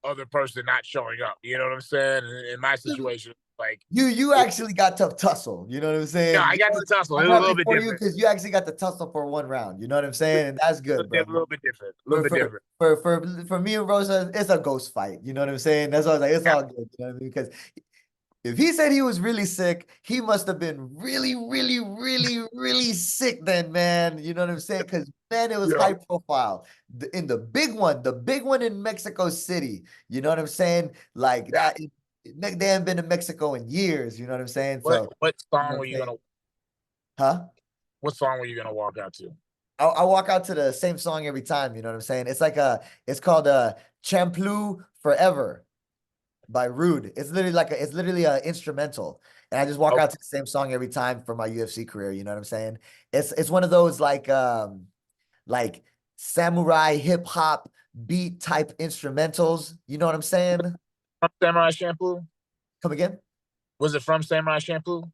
other person not showing up. You know what I'm saying? In my situation, like You it, actually got to tussle, you know what I'm saying? I got the tussle. It I'm was a happy little bit for you different. because you actually got to tussle for one round, you know what I'm saying? And that's good, A bro. little bit different. A little For bit for different. for me and Rosa, it's a ghost fight. You know what I'm saying? That's why I was like, it's Yeah, all good. You know what I mean? Because if he said he was really sick, he must have been really, really, really, really sick then, man. You know what I'm saying? Because man, it was yeah, high profile. In the big one in Mexico City. You know what I'm saying? Like yeah. that. They haven't been to Mexico in years. You know what I'm saying? What So, what you know song what were I'm you saying? gonna Huh? what song were you gonna walk out to? I walk out to the same song every time. You know what I'm saying? It's called Champlu Forever by Rude. It's literally a instrumental. And I just walk Okay, out to the same song every time for my UFC career, you know what I'm saying? It's one of those like samurai hip hop beat type instrumentals, you know what I'm saying? Samurai Shampoo. Come again? Was it from Samurai Champloo?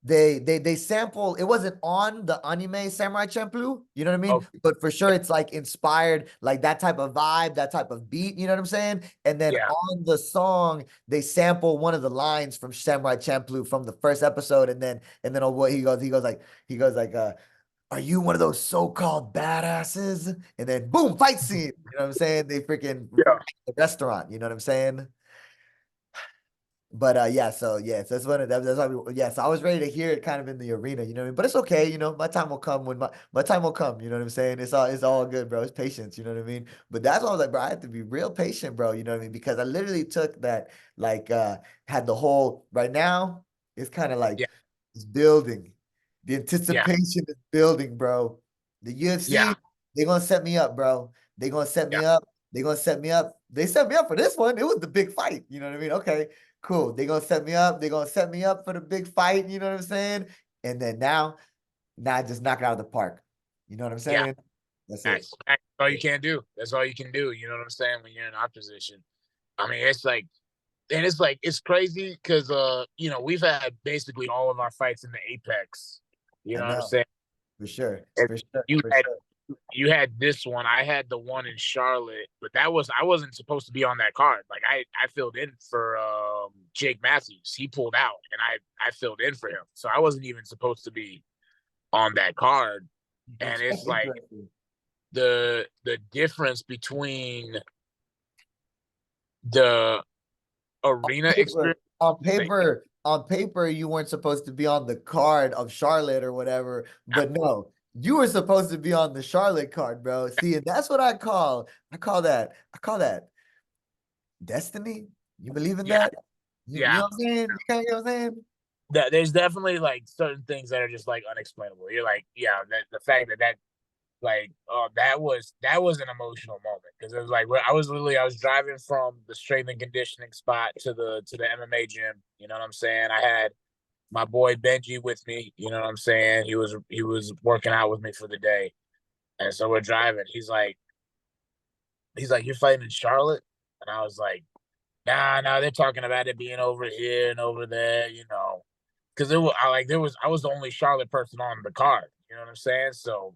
They sample, it wasn't on the anime Samurai Champloo, you know what I mean? Oh, But for sure it's like inspired, like that type of vibe, that type of beat, you know what I'm saying? And then yeah, on the song, they sample one of the lines from Samurai Champloo from the first episode, and then on what he goes like, are you one of those so-called badasses? And then boom, fight scene. You know what I'm saying? They freaking yeah, the restaurant, you know what I'm saying? But yeah, so that's one of them. That's why yeah. So I was ready to hear it kind of in the arena, you know what I mean? But it's okay, you know, my time will come when my time will come, you know what I'm saying? It's all good, bro. It's patience, you know what I mean? But that's why I was like, bro, I have to be real patient, bro, you know what I mean? Because I literally took that, like had the whole right now, it's kind of like yeah, it's building. The yeah, anticipation is building, bro. The yeah, UFC, they're gonna set me up, bro. They're gonna set yeah, me up. They're gonna set me up. They set me up for this one. It was the big fight. You know what I mean? Okay, cool. They're gonna set me up. They're gonna set me up for the big fight. You know what I'm saying? And then now I just knock it out of the park. You know what I'm yeah. saying? That's it. That's all you can do. That's all you can do. You know what I'm saying? When you're in our position, I mean, it's like, and it's like it's crazy because we've had basically all of our fights in the Apex. You I know what I'm know saying? for sure, And for sure, you for had sure. you had this one. I had the one in Charlotte, but I wasn't supposed to be on that card. Like I filled in for Jake Matthews. He pulled out, and I filled in for him. So I wasn't even supposed to be on that card. And That's it's like interesting. the difference between the arena Paper, experience. on paper, you weren't supposed to be on the card of Charlotte or whatever, but no, you were supposed to be on the Charlotte card, bro. See, and that's what I call that destiny. You believe in Yeah, that? You yeah. know what I'm saying? You kind of get what I'm saying? That there's definitely like certain things that are just like unexplainable. You're like, yeah, the fact that like, oh, that was an emotional moment because it was like I was driving from the strength and conditioning spot to the MMA gym. You know what I'm saying? I had my boy Benji with me. You know what I'm saying? He was working out with me for the day, and so we're driving. He's like, you're fighting in Charlotte, and I was like, nah, nah. They're talking about it being over here and over there. Because I was the only Charlotte person on the card. You know what I'm saying? So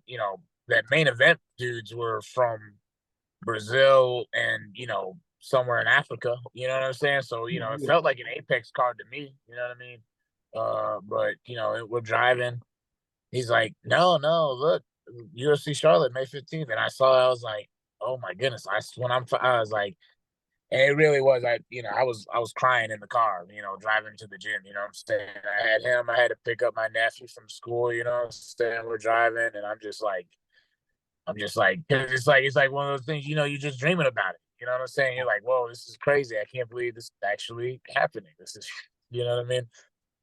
that main event dudes were from Brazil and somewhere in Africa. You know what I'm saying? So it Yeah. felt like an Apex card to me. You know what I mean? But we're driving. He's like, no, no, look, UFC Charlotte May 15th, and I saw. I was like, oh my goodness! I was like, and it really was. I was crying in the car, driving to the gym. You know what I'm saying? I had him. I had to pick up my nephew from school. You know what I'm saying? We're driving, and I'm just like, cause it's like one of those things. You're just dreaming about it. You know what I'm saying? You're like, whoa, this is crazy. I can't believe this is actually happening. This is, you know what I mean?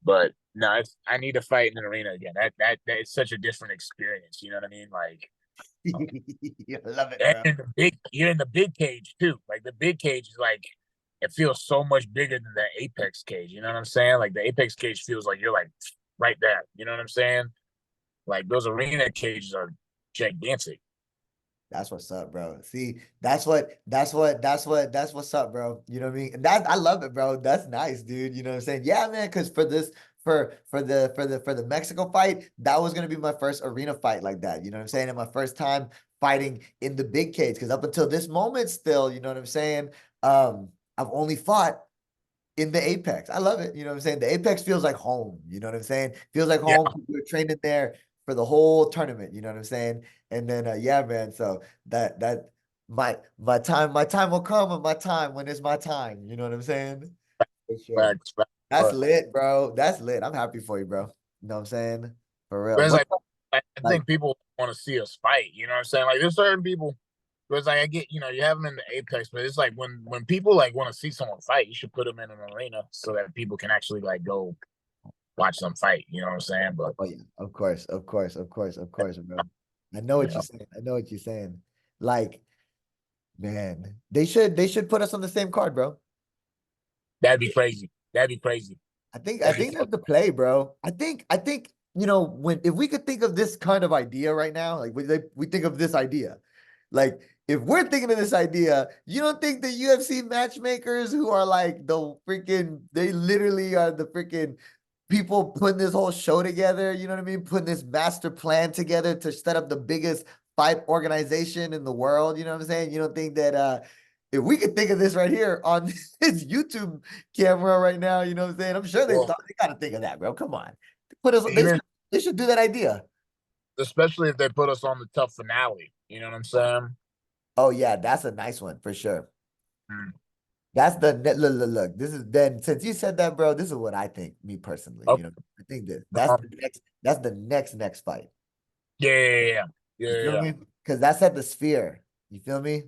But no, I need to fight in an arena again. That is such a different experience. You know what I mean? Like, I love it, and bro. you're in the big cage too. Like the big cage is like it feels so much bigger than the apex cage. You know what I'm saying? Like the apex cage feels like you're like right there. You know what I'm saying? Like those arena cages are gigantic. That's what's up, bro. See, that's what's up, bro. You know what I mean? And that I love it, bro. That's nice, dude. You know what I'm saying? Yeah, man, because for the Mexico fight, that was gonna be my first arena fight like that. You know what I'm saying? And my first time fighting in the big cage. Because up until this moment, still, you know what I'm saying? I've only fought in the Apex. I love it. You know what I'm saying? The Apex feels like home. You know what I'm saying? Feels like Yeah, home. We were training there for the whole tournament. You know what I'm saying? And then yeah, man. So that my time will come and my time when it's my time. You know what I'm saying? For sure. facts, facts. That's lit, bro. That's lit. I'm happy for you, bro. You know what I'm saying? For real. But it's What's like up? I Like think people want to see us fight. You know what I'm saying? Like there's certain people. Because like I get, you have them in the apex, but it's like when people like want to see someone fight, you should put them in an arena so that people can actually like go watch them fight. You know what I'm saying? But oh yeah, of course, of course, of course, of course, bro. I know what you're yeah, saying. I know what you're saying. Like, man, they should put us on the same card, bro. that'd be crazy. That'd be crazy. I That'd be think that's the play, bro. I think when if we could think of this kind of idea right now, like we think of this idea, like if we're thinking of this idea, you don't think the UFC matchmakers who are like the freaking, they literally are the freaking people putting this whole show together, you know what I mean? Putting this master plan together to set up the biggest fight organization in the world, you know what I'm saying? You don't think that if we could think of this right here on this YouTube camera right now, you know what I'm saying? I'm sure Well, they gotta think of that, bro. Come on. Put us even they should do that idea. especially if they put us on the TUF finale. You know what I'm saying? Oh yeah, that's a nice one for sure. Mm. That's the look. This is then since you said that, bro. This is what I think, me personally. You Okay. know, I think that Um, that's the next fight. yeah, yeah, yeah, yeah, You yeah, feel yeah. me? Because that's at the Sphere. You feel me?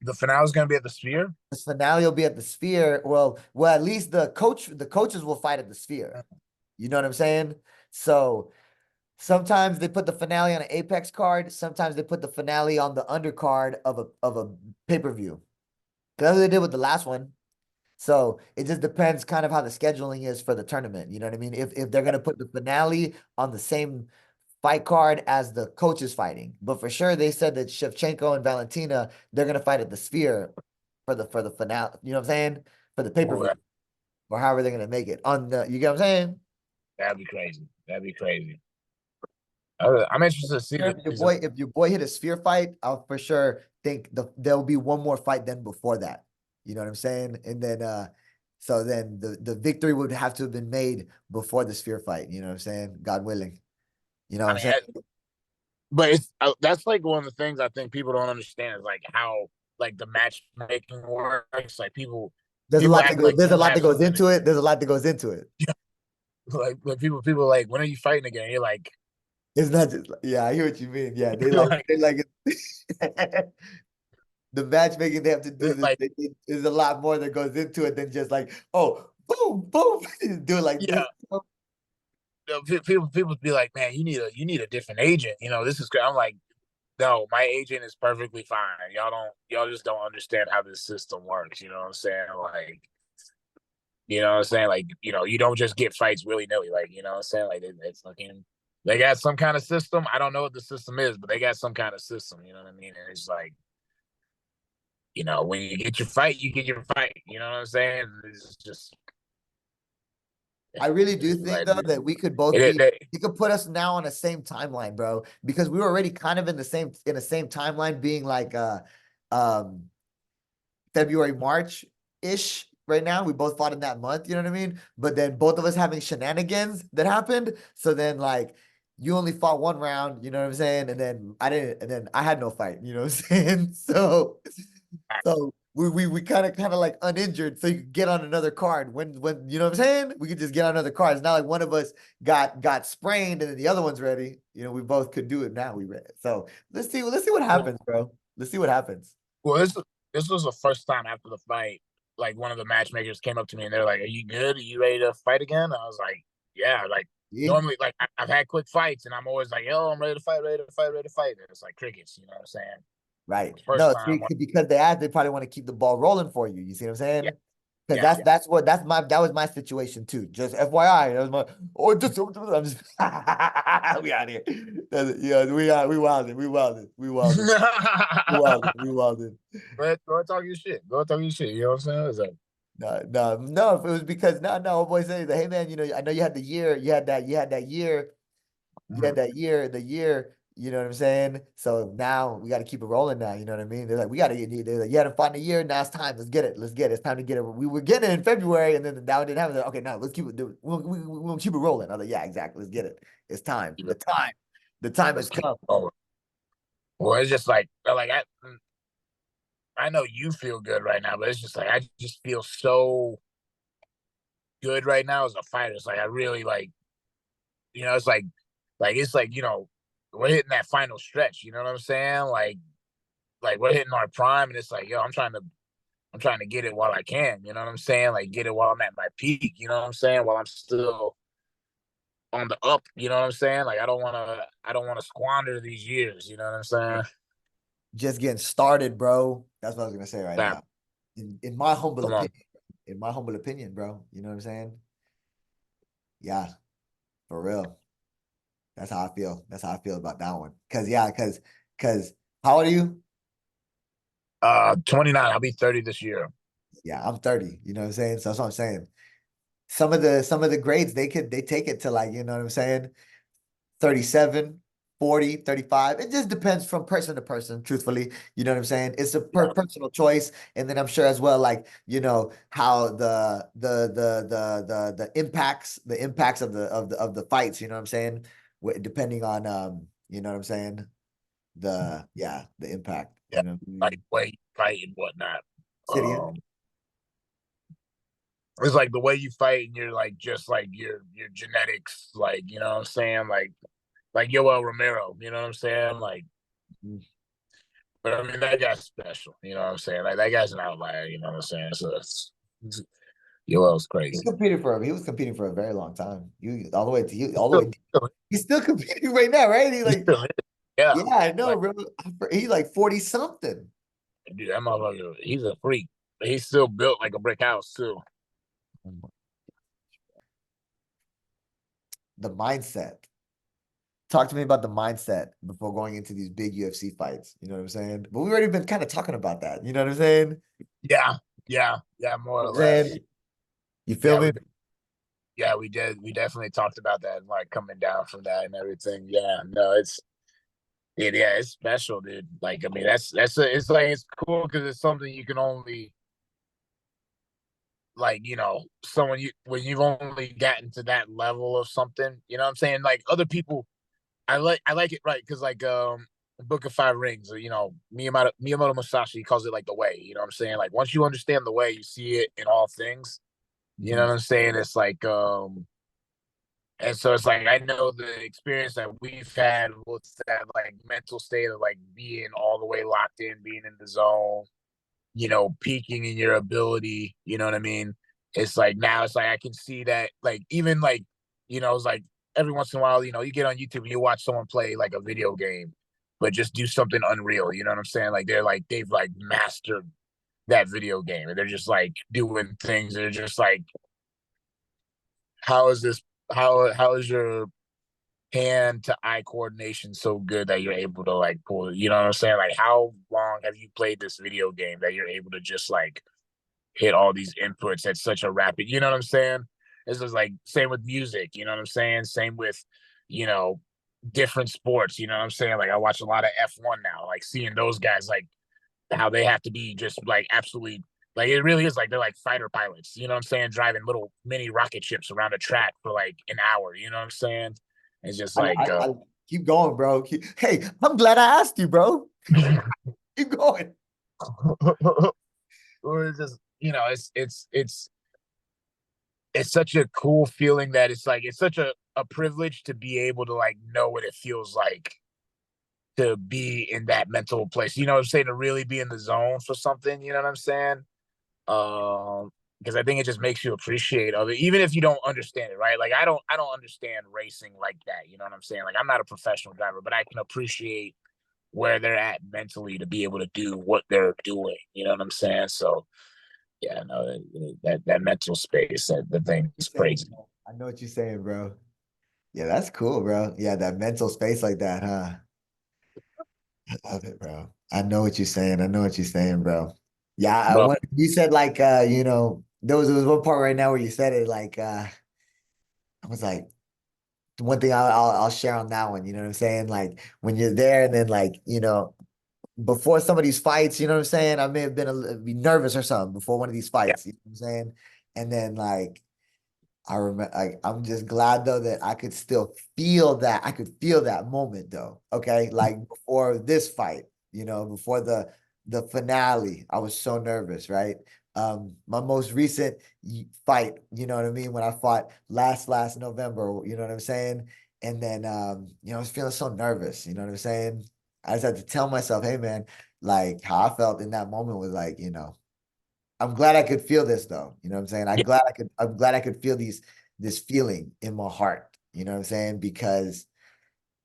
The finale's gonna be at the Sphere. This finale will be at the Sphere. Well, at least the coaches will fight at the Sphere. You know what I'm saying? So sometimes they put the finale on an Apex card. Sometimes they put the finale on the undercard of a pay-per-view. That's what they did with the last one. So it just depends kind of how the scheduling is for the tournament. You know what I mean? If they're gonna put the finale on the same fight card as the coaches fighting. But for sure they said that Shevchenko and Valentina, they're gonna fight at the Sphere for the finale. You know what I'm saying? For the Oh, pay-per-view or however they're gonna make it. On the you get what I'm saying? that'd be crazy. That'd be crazy. I'm interested to see these. If your boy hit a Sphere fight, I'll for sure think there'll be one more fight then before that. You know what I'm saying? And then so then the victory would have to have been made before the Sphere fight. You know what I'm saying? God willing. You know what I I'm mean, saying? but it's that's like one of the things I think people don't understand is like how like the matchmaking works. Like people act like There's a you lot that have goes something into it. There's a lot that goes into it. like people like when are you fighting again? You're like It's not just yeah, I hear what you mean. Yeah, you're like they like it. The matchmaking they have to do like there's a lot more that goes into it than just like, oh, boom, boom, do it like this. yeah. People be like, man, you need a different agent. You know, this is great. I'm like, no, my agent is perfectly fine. Y'all just don't understand how this system works. You know what I'm saying? Like, you know what I'm saying? Like, you know, you don't just get fights willy nilly. Like, you know what I'm saying? Like, it's looking, they got some kind of system. I don't know what the system is, but they got some kind of system. You know what I mean? And it's like, you know, when you get your fight, you get your fight. You know what I'm saying? It's just, I really do it's think like, though that we could both it, be it, you could put us now on the same timeline, bro, because we were already kind of in the same timeline being like um February, March-ish right now. We both fought in that month, you know what I mean? But then both of us having shenanigans that happened. So then like you only fought one round, you know what I'm saying? And then I didn't, and then I had no fight, you know what I'm saying? So we kind of like uninjured, so you could get on another card when you know what I'm saying? We could just get on another card. It's not like one of us got sprained and then the other one's ready. You know, we both could do it now. We ready. So let's see what happens, bro. Let's see what happens. well, this was the first time after the fight, like one of the matchmakers came up to me and they're like, "Are you good? Are you ready to fight again?" I was like, "Yeah." Like See? normally, like I've had quick fights and I'm always like, "Yo, I'm ready to fight, ready to fight, ready to fight." And it's like crickets, you know what I'm saying? Right. First No, time, see, because they asked, they probably want to keep the ball rolling for you. You see what I'm yeah, saying? Because yeah, yeah. that was my situation too. Just FYI, that was my I'm just we out here. Yeah, we wilded, we wilded. Go talk your shit. Go talk your shit. You know what I'm saying? It's like, No. If it was because no, boy saying that, hey man, you know, I know you had the year, you had mhm. the year, you know what I'm saying? So now we got to keep it rolling now, you know what I mean? They're like, we got to get, they're like, you hadn't fought in a year, now it's time, let's get it, it's time to get it. We were getting it in February, and then now it didn't happen. Like, okay, now let's keep it, we'll keep it rolling. I was like, yeah, exactly, let's get it. It's time. The time Let's has keep come. going. Well, it's just like I know you feel good right now, but it's just like I just feel so good right now as a fighter. It's like I really like, you know, it's like you know, we're hitting that final stretch. You know what I'm saying? Like we're hitting our prime, and it's like, yo, I'm trying to get it while I can. You know what I'm saying? Like get it while I'm at my peak. You know what I'm saying? While I'm still on the up. You know what I'm saying? Like I don't want to squander these years. You know what I'm saying? Just getting started, bro. That's what I was gonna say right That now. In my humble come on. opinion, bro. You know what I'm saying? Yeah, for real. That's how I feel. That's how I feel about that one. Cause yeah, cause how old are you? 29. I'll be 30 this year. Yeah, I'm 30. You know what I'm saying? So that's what I'm saying. Some of the grades they take it to like, you know what I'm saying? 37, 40, 35. It just depends from person to person, truthfully. You know what I'm saying? It's a Yeah, personal choice. And then I'm sure as well, like, you know, how the impacts of the fights, you know what I'm saying? Depending on you know what I'm saying? The impact, yeah. you know. Like way you fight and whatnot. City. Um, it's like the way you fight and you're like just like your genetics, like you know what I'm saying, like Yoel Romero, you know what I'm saying, like. But I mean that guy's special, you know what I'm saying. Like that guy's an outlier, you know what I'm saying. So it's Yoel's He crazy. competed for he was competing for a very long time. You all the way to you He's all the still, way. He's still competing right now, right? He he's like, still yeah. yeah, I know, Like bro. He like 40 something. dude, that motherfucker, he's a freak. But he's still built like a brick house too. The mindset. Talk to me about the mindset before going into these big UFC fights. You know what I'm saying? But we've already been kind of talking about that. You know what I'm saying? Yeah, yeah, more You know or what I'm less. saying? You feel Yeah, me? we did. We definitely talked about that, like coming down from that and everything. Yeah, no, yeah, it's special, dude. Like, I mean, it's like it's cool because it's something you can only like, you know, someone you when you've only gotten to that level of something. You know what I'm saying? Like other people, I like it right because like Book of Five Rings, or you know, Miyamoto Musashi calls it like the way. You know what I'm saying? Like once you understand the way, you see it in all things. You know Mhm. what I'm saying? It's like and so it's like I know the experience that we've had with that like mental state of like being all the way locked in, being in the zone, you know, peaking in your ability, you know what I mean? It's like now it's like I can see that like even like, you know, it's like every once in a while, you know, you get on YouTube and you watch someone play like a video game, but just do something unreal, you know what I'm saying? Like they're like they've like mastered that video game and they're just like doing things. They're just like, how is this how is your hand to eye coordination so good that you're able to like pull, you know what I'm saying? Like how long have you played this video game that you're able to just like hit all these inputs at such a rapid, you know what I'm saying? This is like same with music, you know what I'm saying? Same with, you know, different sports, you know what I'm saying? Like I watch a lot of F1 now, like seeing those guys like how they have to be just like absolutely like it really is like they're like fighter pilots, you know what I'm saying? Driving little mini rocket ships around a track for like an hour, you know what I'm saying? It's just like I keep going, bro. Hey, I'm glad I asked you, bro. Keep going. or it's just you know it's such a cool feeling that it's like it's such a privilege to be able to like know what it feels like to be in that mental place, you know what I'm saying, to really be in the zone for something, you know what I'm saying. Because I think it just makes you appreciate of it, even if you don't understand it, right? Like I don't understand racing like that, you know what I'm saying. Like I'm not a professional driver, but I can appreciate where they're at mentally to be able to do what they're doing, you know what I'm saying. So yeah, no, that mental space, that the thing You're is saying, crazy. bro. I know what you're saying, bro. Yeah, that's cool, bro. Yeah, that mental space like that, huh? I love it, bro. I know what you're saying. I know what you're saying, bro. Yeah, Bro, you said like you know, there was one part right now where you said it like I was like the one thing I'll share on that one, you know what I'm saying? Like when you're there and then like, you know, before some of these fights, you know what I'm saying? I may have been be nervous or something before one of these yeah, fights, you know what I'm saying? And then like I remember, I'm just glad though that I could still feel that. I could feel that moment though. Okay, like before this fight, you know, before the finale, I was so nervous, right? My most recent fight, you know what I mean, when I fought last November, you know what I'm saying, and then you know, I was feeling so nervous, you know what I'm saying. I just had to tell myself, hey man, like how I felt in that moment was like, you know. I'm glad I could feel this though. You know what I'm saying? yeah, I'm glad I could feel this feeling in my heart. You know what I'm saying? Because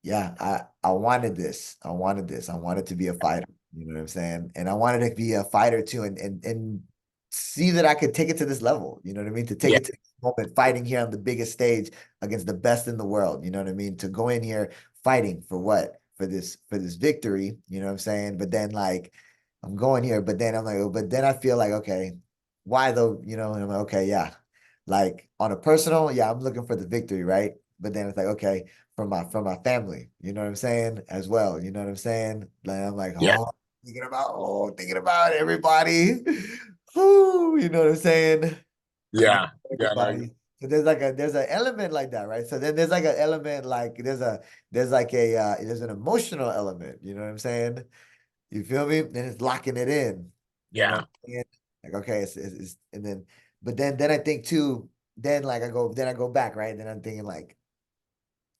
yeah, I wanted this. I wanted this. I wanted to be a fighter. You know what I'm saying? And I wanted to be a fighter too and see that I could take it to this level. You know what I mean? To take yeah, it to this moment, fighting here on the biggest stage against the best in the world. You know what I mean? To go in here fighting for what? For this victory, you know what I'm saying? But then like I'm going here, but then I'm like, but then I feel like, okay, why though? You know, and I'm like, okay, yeah. Like on a personal, yeah, I'm looking for the victory, right? But then it's like, okay, from my family, you know what I'm saying? As well. You know what I'm saying? Like I'm like, Yeah, thinking about everybody. Whoo, you know what I'm saying? Thinking yeah, about yeah. No, everybody. So there's an element like that, right? So then there's like an element like there's like a there's an emotional element, you know what I'm saying? You feel me? Then it's locking it in. You know yeah, what I'm saying? Like, okay, it's and then but then I think too, then I go back, right? Then I'm thinking like,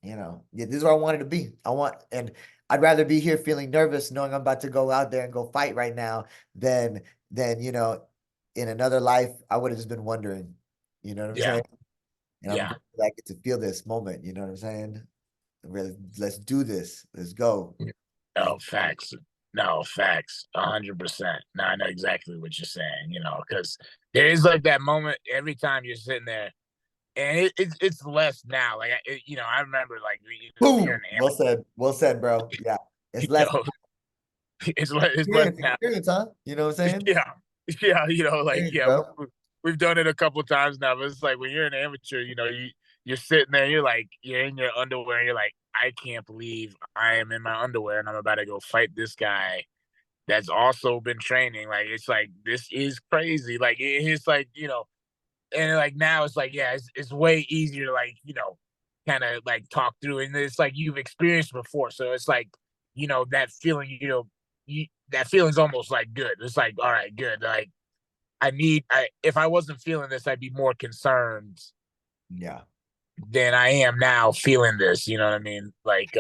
yeah, this is where I wanted to be. And I'd rather be here feeling nervous, knowing I'm about to go out there and go fight right now than, in another life, I would have just been wondering, you know what I'm yeah, saying? And I'm yeah. glad I get to feel this moment, you know what I'm saying? Really, let's do this. Let's go. No facts. No facts. 100%. No, I know exactly what you're saying. Because there is like that moment every time you're sitting there, and it's less now. Like I remember like when you're Boom. an Well said, bro. Yeah. It's amateur, less it's less experience, now. experience, huh? You know what I'm saying? Yeah, yeah. Like Experience, yeah, bro. we've done it a couple of times now. But it's like when you're an amateur, you're sitting there, you're in your underwear, and you're like, I can't believe I am in my underwear and I'm about to go fight this guy that's also been training. Like it's like this is crazy. Like it's like and like now it's like yeah, it's way easier to like kind of like talk through, and it's like you've experienced before, so it's like that feeling. That feeling's almost like good. It's like all right, good. Like if I wasn't feeling this, I'd be more concerned Yeah. than I am now feeling this. You know what I mean? Like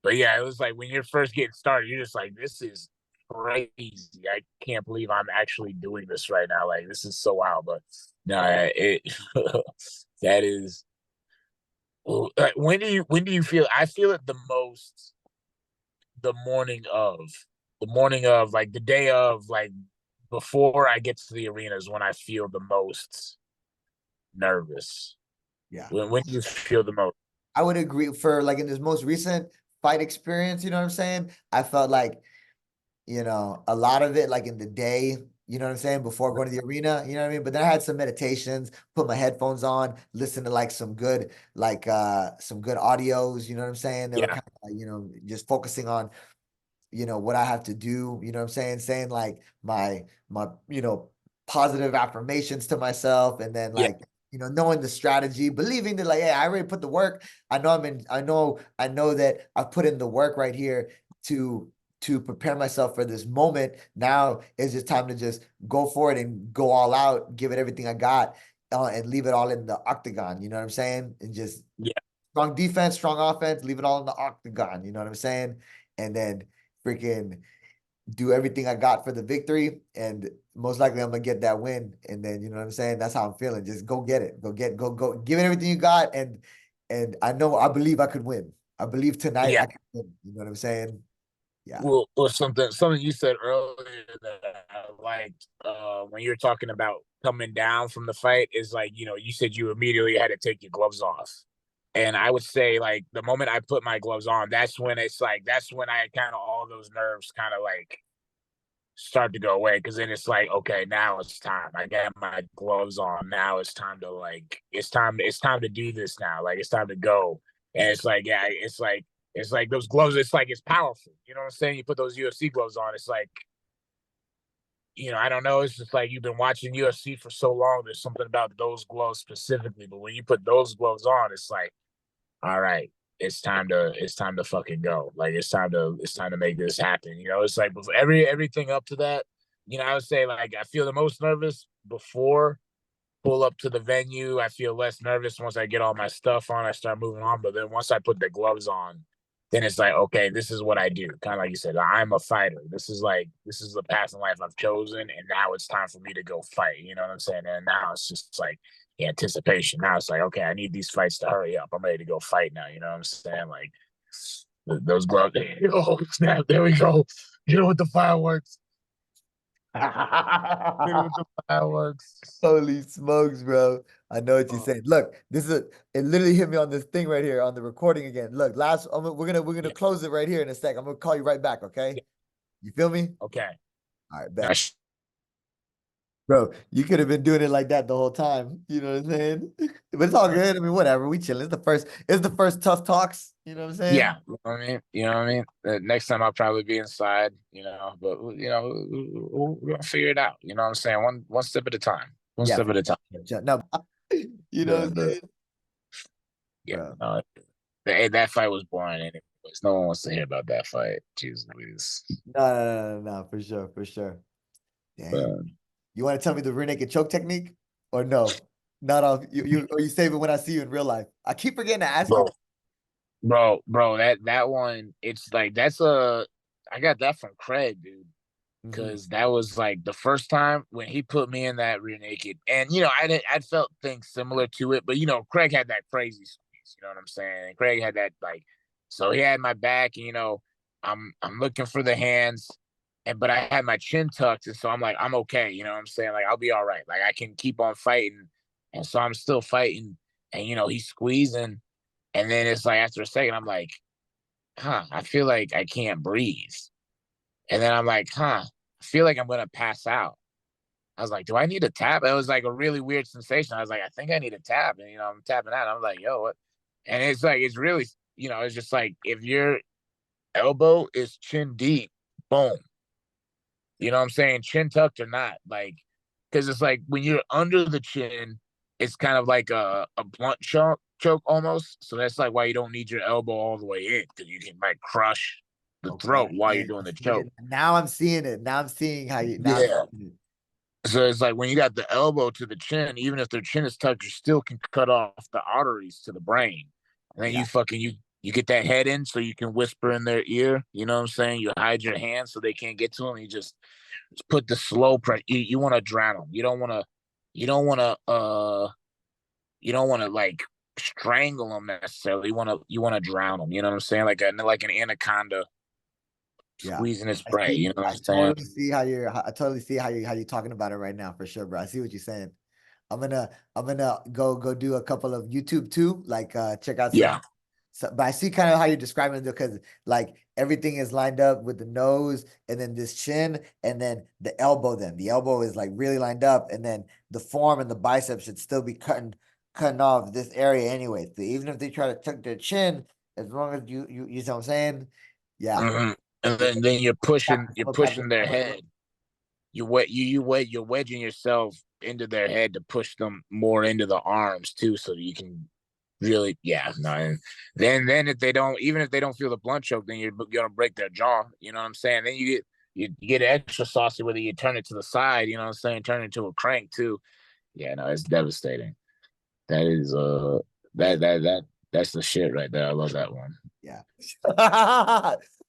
but yeah, it was like when you're first getting started, you're just like, this is crazy. I can't believe I'm actually doing this right now. Like this is so wild. But no, it that is when do you feel I feel it the most the morning of like the day of like before I get to the arena is when I feel the most nervous. Yeah. When do you feel the most? I would agree for like in this most recent fight experience, you know what I'm saying? I felt like, a lot of it like in the day, you know what I'm saying, before going to the arena, you know what I mean? But then I had some meditations, put my headphones on, listen to like some good audios, you know what I'm saying? They were Yeah, kind of like, just focusing on what I have to do, you know what I'm saying like my positive affirmations to myself and then yeah, like knowing the strategy, believing that like hey, I already put the work. I know that I've put in the work right here to prepare myself for this moment. Now it's just time to just go for it and go all out, give it everything I got, and leave it all in the octagon, you know what I'm saying? And just yeah, strong defense, strong offense, leave it all in the octagon, you know what I'm saying? And then freaking do everything I got for the victory, and most likely I'm gonna get that win. And then you know what I'm saying. That's how I'm feeling. Just go get it. Go. Give it everything you got, and I believe I could win. I believe tonight yeah. I can win. You know what I'm saying? Yeah. Well, something you said earlier that I liked when you were talking about coming down from the fight is like you said you immediately had to take your gloves off, and I would say like the moment I put my gloves on, that's when I kind of all those nerves kind of like start to go away because then it's like okay, now it's time. I got my gloves on. Now it's time to like it's time to do this now. Like it's time to go. And it's like yeah, it's like those gloves. It's like it's powerful. You know what I'm saying? You put those UFC gloves on. It's like I don't know. It's just like you've been watching UFC for so long. There's something about those gloves specifically. But when you put those gloves on, it's like all right, it's time to fucking go. Like it's time to make this happen. It's like before everything up to that, I would say like I feel the most nervous before pull up to the venue. I feel less nervous once I get all my stuff on. I start moving on. But then once I put the gloves on, then it's like, okay, this is what I do. Kind of like you said, I'm a fighter. This is the path in life I've chosen, and now it's time for me to go fight. You know what I'm saying? And now it's just like anticipation. Now it's like, okay, I need these fights to hurry up. I'm ready to go fight now. You know what I'm saying? Like those gloves. Oh snap! There we go. Get it with the fireworks. Get it with the fireworks. Holy smokes, bro. I know what you said. Look, it literally hit me on this thing right here on the recording again. Look, we're gonna Yeah. close it right here in a sec. I'm gonna call you right back, okay? Yeah. You feel me? Okay. All right, Now, bet. Bro, you could have been doing it like that the whole time. You know what I'm saying? But it's all good. I mean, whatever. We chilling. It's the first tough talks. You know what I'm saying? yeah, you know what I mean. You know what I mean. Next time I'll probably be inside. But we're gonna figure it out. You know what I'm saying? One step at a time. One Yeah, step for at a time. sure. No, you know what The I'm the saying? yeah. Bro. No, that fight was boring anyways. No one wants to hear about that fight. Jeez Louise. No, no, no, no, no, for sure, for sure. Damn. But, You want to tell me the rear naked choke technique? Or no? Not off you or you save it when I see you in real life. I keep forgetting to ask you. bro, bro, that one, it's like I got that from Craig, dude. Hmm. Because that was like the first time when he put me in that rear naked, and I felt things similar to it, but Craig had that crazy squeeze. You know what I'm saying? And Craig had that like, so he had my back, and I'm looking for the hands, but I had my chin tucked, and so I'm like I'm okay. You know what I'm saying? Like I'll be all right. Like I can keep on fighting, and so I'm still fighting, and he's squeezing, and then it's like after a second I'm like, I feel like I can't breathe. And then I'm like, I feel like I'm gonna pass out. I was like, do I need a tap? It was like a really weird sensation. I was like, I think I need a tap. And I'm tapping out. I'm like, yo, what? And it's like, it's really, it's just like if your elbow is chin deep, boom. You know what I'm saying? Chin tucked or not. Like, because it's like when you're under the chin, it's kind of like a blunt choke almost. So that's like why you don't need your elbow all the way in, because you can like crush the throat Okay. while you're Yeah, doing the see choke. it. Now I'm seeing it. Now I'm seeing how you now I'm Yeah. seeing it. So it's like when you got the elbow to the chin, even if their chin is tucked, you still can cut off the arteries to the brain. And then Yeah. you get that head in so you can whisper in their ear. You know what I'm saying? You hide your hand so they can't get to them. You just put the slow pressure. You want to drown them. You don't want to you don't want to like strangle them necessarily. You want to drown them. You know what I'm saying? Like an anaconda Yeah. squeezing its I prey. see. You know what I I'm saying? totally see how I totally see how you're talking about it right now for sure, bro. I see what you're saying. I'm gonna go do a couple of YouTube too, like check out some. Yeah. But I see kind of how you're describing it because like everything is lined up with the nose and then this chin and then the elbow. Then the elbow is like really lined up, and then the forearm and the bicep should still be cutting off this area anyway. So even if they try to tuck their chin, as long as you know what I'm saying, yeah. Hmm. And Yeah. then you're Look back pushing this their way. head. You're wedging yourself into their head to push them more into the arms too, so you can really, yeah, no. And then if they don't feel the blunt choke, then you're gonna break their jaw. You know what I'm saying? Then you get extra saucy whether you turn it to the side. You know what I'm saying? Turn it into a crank too. Yeah, no, it's devastating. That is Yeah. that's the shit right there. I love that one. Yeah.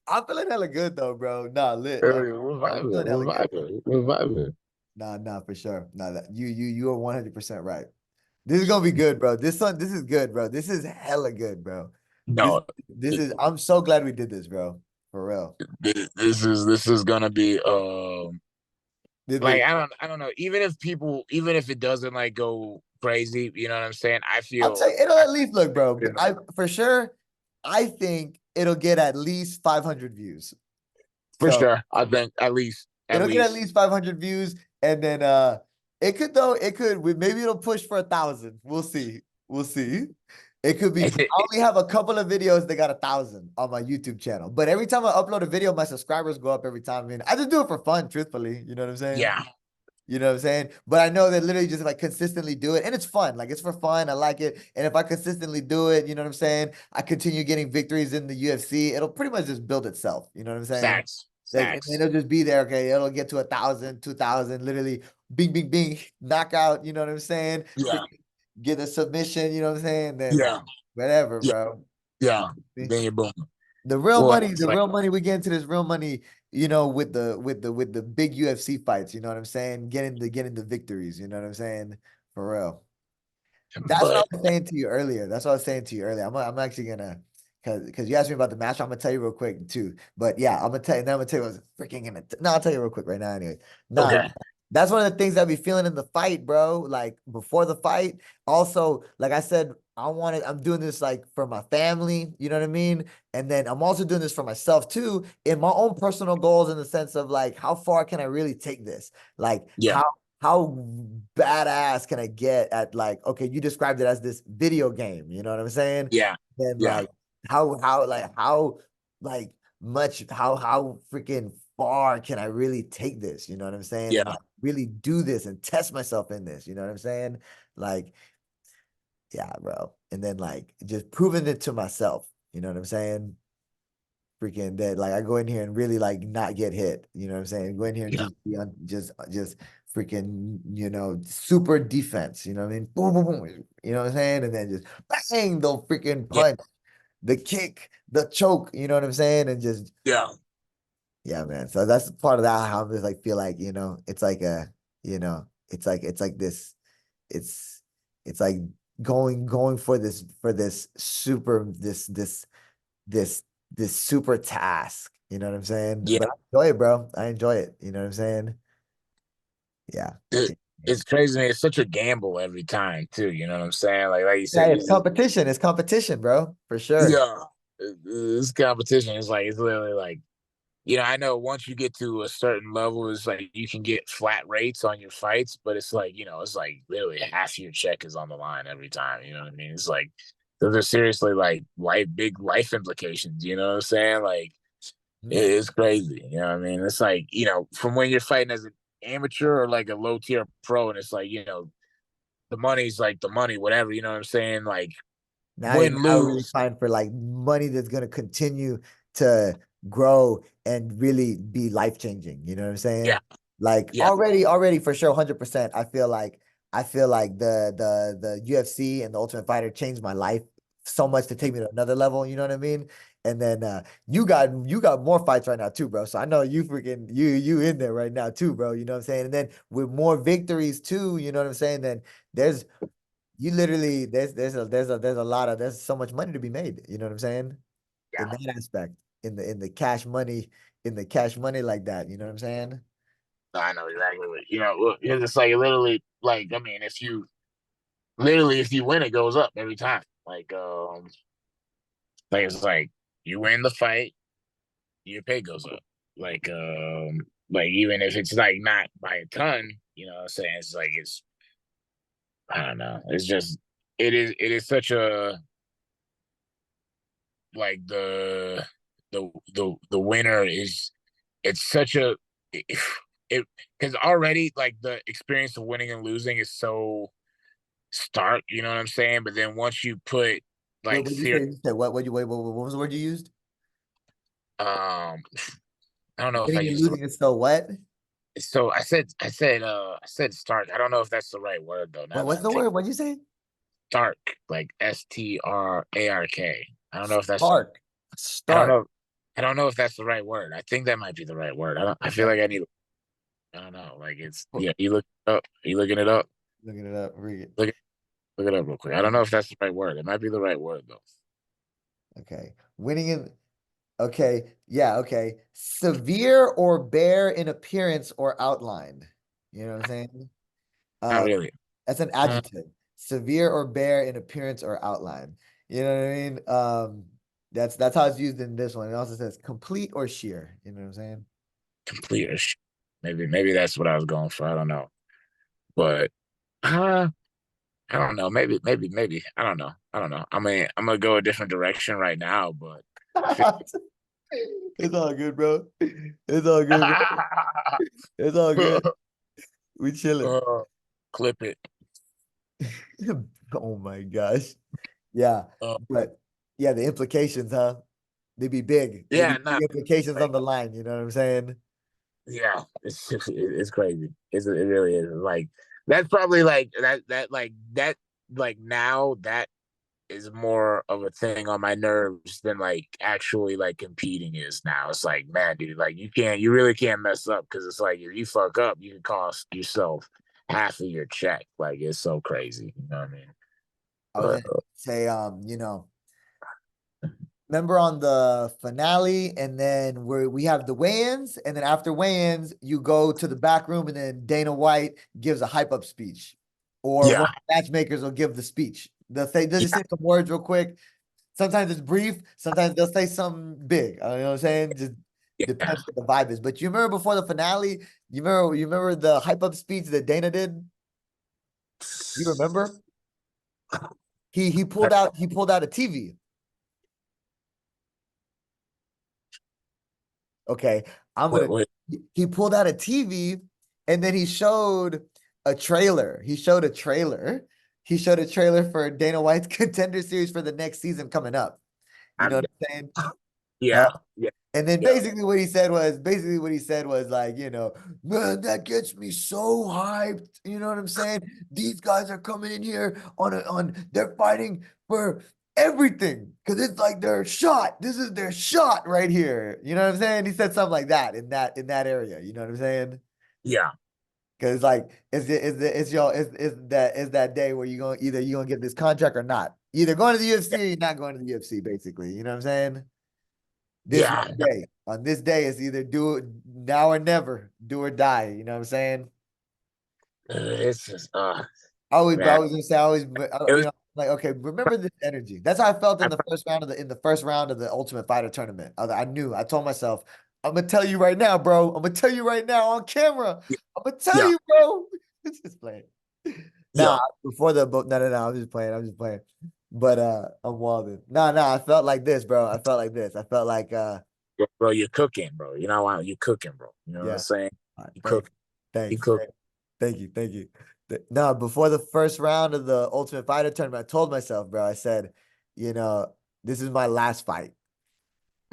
I'm feeling hella good though, bro. Nah, lit. Hey, we're I'm vibing, feeling hella good, bro. we're vibing. Nah, nah, for sure. Nah, that you are 100% right. This is gonna be good, bro. This is good, bro. This is hella good, bro. This No, this is I'm so glad we did this, bro. For real. this is gonna be This is, like I don't know, even if it doesn't like go crazy, you know what I'm saying, I'll tell you, it'll I at least look, bro. feel I for sure, I think it'll get at least 500 views. for So sure. I think at it'll get at least least 500 views, and then maybe it'll push for 1,000. We'll see. We'll see. It could be. it, I it, only have a couple of videos that got 1,000 on my YouTube channel, but every time I upload a video, my subscribers go up every time. I mean, I just do it for fun, truthfully. You know what I'm saying? yeah, You know what I'm saying? But I know that literally just like consistently do it, and it's fun. Like it's for fun. I like it, and if I consistently do it, you know what I'm saying? I continue getting victories in the UFC. It'll pretty much just build itself. You know what I'm saying? Like, and then facts. it'll just be there. Okay, it'll get to 1,000, 2,000, literally, bing, bing, bing, knockout. You know what I'm saying? Yeah, Get a submission. You know what I'm saying? Then yeah, whatever, yeah, bro. yeah. See? Then you boom. The real Well, money, it's the like, real money, we get into this real money, with the big UFC fights, you know what I'm saying? Getting the victories, you know what I'm saying? For real. That's what I but was saying to you earlier. That's what I was saying to you earlier. I'm actually gonna because you asked me about the match. I'm gonna tell you real quick too. But yeah, I'm gonna tell you. Then I'm gonna tell you what's freaking gonna. No, I'll tell you real quick right now. Anyway, nah, okay, that's one of the things I be feeling in the fight, bro. Like before the fight. Also, like I said I'm doing this like for my family, you know what I mean? And then I'm also doing this for myself too, in my own personal goals in the sense of like, how far can I really take this? Like, Yeah, how badass can I get at like, okay, you described it as this video game, you know what I'm saying? yeah, Then yeah, like, how like much, how freaking far can I really take this? You know what I'm saying? And yeah, like really do this and test myself in this, you know what I'm saying? Like, yeah, bro. And then like just proving it to myself. You know what I'm saying? Freaking that like I go in here and really like not get hit. You know what I'm saying? Go in here and yeah, just be on just freaking, super defense. You know what I mean? Boom, boom, boom. You know what I'm saying? And then just bang, the freaking yeah, punch, the kick, the choke, you know what I'm saying? And just yeah, yeah, man. So that's part of that how I'm just like feel like, it's like it's like this it's it's like going for this super this this super task. You know what I'm saying? yeah. But I enjoy it, bro. I enjoy it. You know what I'm saying? Yeah. It, it's crazy. Man. It's such a gamble every time, too. You know what I'm saying? Like you Yeah, said, it's competition. It's competition, bro. For sure. yeah, this competition is like it's literally like I know once you get to a certain level, it's like you can get flat rates on your fights, but it's like it's like literally half your check is on the line every time. You know what I mean? It's like those are seriously like big life implications. You know what I'm saying? Like Mhm. it's crazy. You know what I mean? It's like from when you're fighting as an amateur or like a low tier pro, and it's like the money's like the money, whatever. You know what I'm saying? Like Now, win now we're really lose. trying for like money that's gonna continue to grow and really be life changing. You know what I'm Yeah, saying? Like yeah, already for sure, 100%. I feel like the UFC and the Ultimate Fighter changed my life so much to take me to another level. You know what I mean? And then you got more fights right now too, bro. So I know you in there right now too, bro. You know what I'm saying? And then with more victories too, you know what I'm saying? Then there's you literally there's so much money to be made. You know what I'm saying? In yeah. that aspect, in the cash money, like that. You know what I'm saying? I know exactly what because it's like literally like I mean if you literally if you win it goes up every time. Like it's like you win the fight, your pay goes up. Like even if it's like not by a ton, you know what I'm saying? It's like it's I don't know. It's just it is such a like the winner is it's such a it because already like the experience of winning and losing is so stark, you know what I'm saying? But then once you put What like would you say? You said what? You what was the word you used? um I don't know if I Winning and used the losing is so what? so I said stark. I don't know if that's the right word though. Now that What's I'm the thinking word? What'd you say? stark, like STRARK. I don't know if that's Stark. I don't Stark. know I don't know if that's the right word. I think that might be the right word. I feel Okay. like I don't know. Like it's Cool. you look it up. Are you looking it up? Looking it up. Read it. Look look it up real quick. I don't know if that's the right word. It might be the right word though. Okay. Winning in Okay. Yeah. Okay. Severe or bare in appearance or outline. You know what I'm saying? Not Uh, really. that's an Uh, adjective. Severe or bare in appearance or outline. You know what I mean? That's how it's used in this one. It also says complete or sheer. You know what I'm saying? complete or maybe that's what I was going for. I don't know. But uh I don't know. Maybe. I don't know. I don't know. I mean, I'm gonna go a different direction right now, but I feel It's all good, bro. It's all good, bro. It's all good. We chilling. uh, clip it. Oh my gosh. Yeah. Uh, But yeah, the implications, huh? They be big. They be yeah, big not implications on like the line. You know what I'm saying? yeah. It's crazy. It really is. Like that's probably like that like now that is more of a thing on my nerves than like actually like competing is now. It's like, man, dude, like you really can't mess up because it's like if you fuck up, you can cost yourself half of your check. Like it's so crazy. You know what I mean? I was But gonna say, remember on the finale, and then we have the weigh-ins, and then after weigh-ins, you go to the back room, and then Dana White gives a hype up speech. or Yeah. one of the matchmakers will give the speech. They'll just Yeah. say some words real quick. Sometimes it's brief. Sometimes they'll say something big. You know what I'm saying? Just Yeah. depends what the vibe is. But you remember before the finale, you remember the hype up speech that Dana did? You remember? He pulled out a TV. Okay, I'm Wait, gonna. wait. He pulled out a TV, and then he showed a trailer. He showed a trailer for Dana White's Contender Series for the next season coming up. You know I'm what I'm saying? yeah. Yep. Yeah. And then Yeah. basically what he said was like, man, that gets me so hyped. You know what I'm saying? These guys are coming in here they're fighting for everything because it's like their shot. This is their shot right here. You know what I'm saying? He said something like that in that area. You know what I'm saying? Yeah. Because like it's that day where you're gonna get this contract or not. Either going to the UFC or you're not going to the UFC, basically. You know what I'm saying? This one Yeah. day. On this day, it's either do it now or never, do or die. You know what I'm saying? It's just I man. was gonna say, I always, It was like, okay, remember this energy. That's how I felt I, in the first round of the Ultimate Fighter tournament. I told myself, I'm gonna tell you right now, bro. I'm gonna tell you right now on camera. I'm gonna tell yeah. you, bro. It's just playing. Nah, Yeah. no, I'm just playing. I'm just playing. But I'm wilding. Nah, I felt like this, bro. I felt like this. I felt like Bro, you're cooking, bro. You know why you're cooking, bro. You know what I'm yeah. saying? All right, You thanks. cook. You cook. Thank you. No, before the first round of the Ultimate Fighter tournament, I told myself, bro, I said, you know, this is my last fight.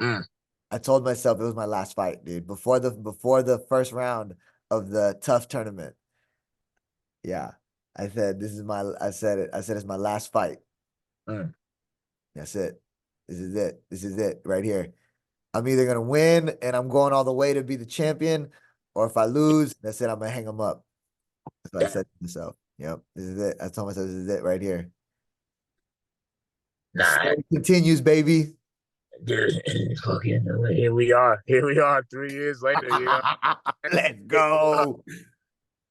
Mm, I told myself it was my last fight, dude. Before the first round of the TUF tournament. Yeah. I said it. I said it's my last fight. mm. That's it. This is it. This is it right here. I'm either gonna win and I'm going all the way to be the champion, or if I lose, that's it. I'm gonna hang them up. That's what I Yeah. said to myself. Yep, this is it. I told myself this is it right here. The Nah, story continues, baby. dude. Fucking here we are. Here we are 3 years later, you know. Let's go.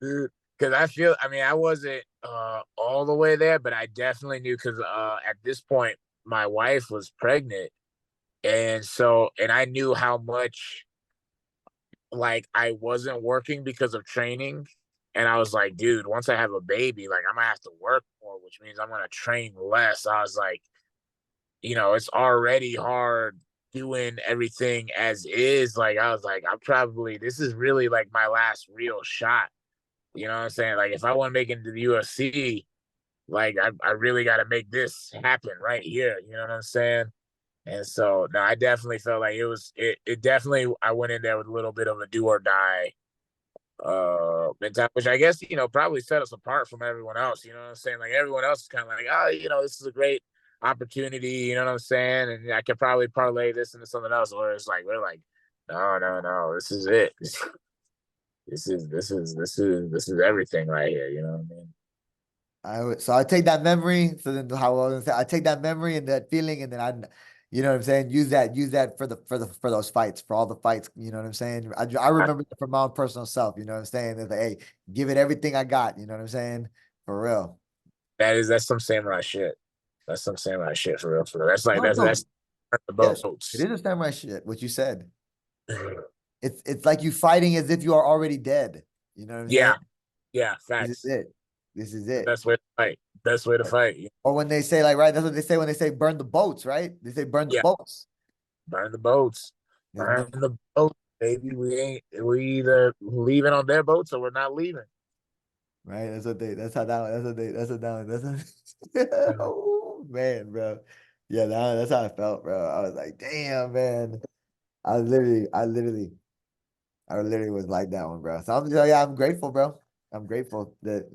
Dude. Because I feel, I mean, I wasn't all the way there, but I definitely knew because at this point, my wife was pregnant. And I knew how much like I wasn't working because of training. And I was like, dude, once I have a baby, like I'm gonna have to work more, which means I'm gonna train less. I was like, it's already hard doing everything as is. Like I was like, this is really like my last real shot. You know what I'm saying? Like if I want to make it into the UFC, like I really gotta make this happen right here. You know what I'm saying? And so no, I definitely felt like it definitely I went in there with a little bit of a do or die mentality, which I guess, probably set us apart from everyone else. You know what I'm saying? Like everyone else is kind of like, oh, this is a great opportunity, you know what I'm saying? And I could probably parlay this into something else. Or it's like we're like, no, this is it. This is everything right here, you know what I mean? So I take that memory. So then how I was gonna say, I take that memory and that feeling, and then you know what I'm saying, use that for those fights, for all the fights. You know what I'm saying? I remember that from my own personal self. You know what I'm saying? It's like, hey, give it everything I got. You know what I'm saying? For real. That's some samurai shit. That's some samurai shit for real, for real. That's like No, that's no. the Yes, it boats. is a samurai shit. What you said. It's like you fighting as if you are already dead. You know what I'm saying? Yeah, yeah, This is facts. it. This is The it. best way to fight. Best way to fight. Or when they say like, right, that's what they say when they say burn the boats, right? They say burn the Yeah, boats. burn the boats. Just Burn burn. the boats, baby. We either leaving on their boats or we're not leaving. Right? That's how that one, that's what that one, oh man, bro. Yeah, that's how I felt, bro. I was like, damn, man. I literally was like that one, bro. So I'm grateful, bro. I'm grateful that,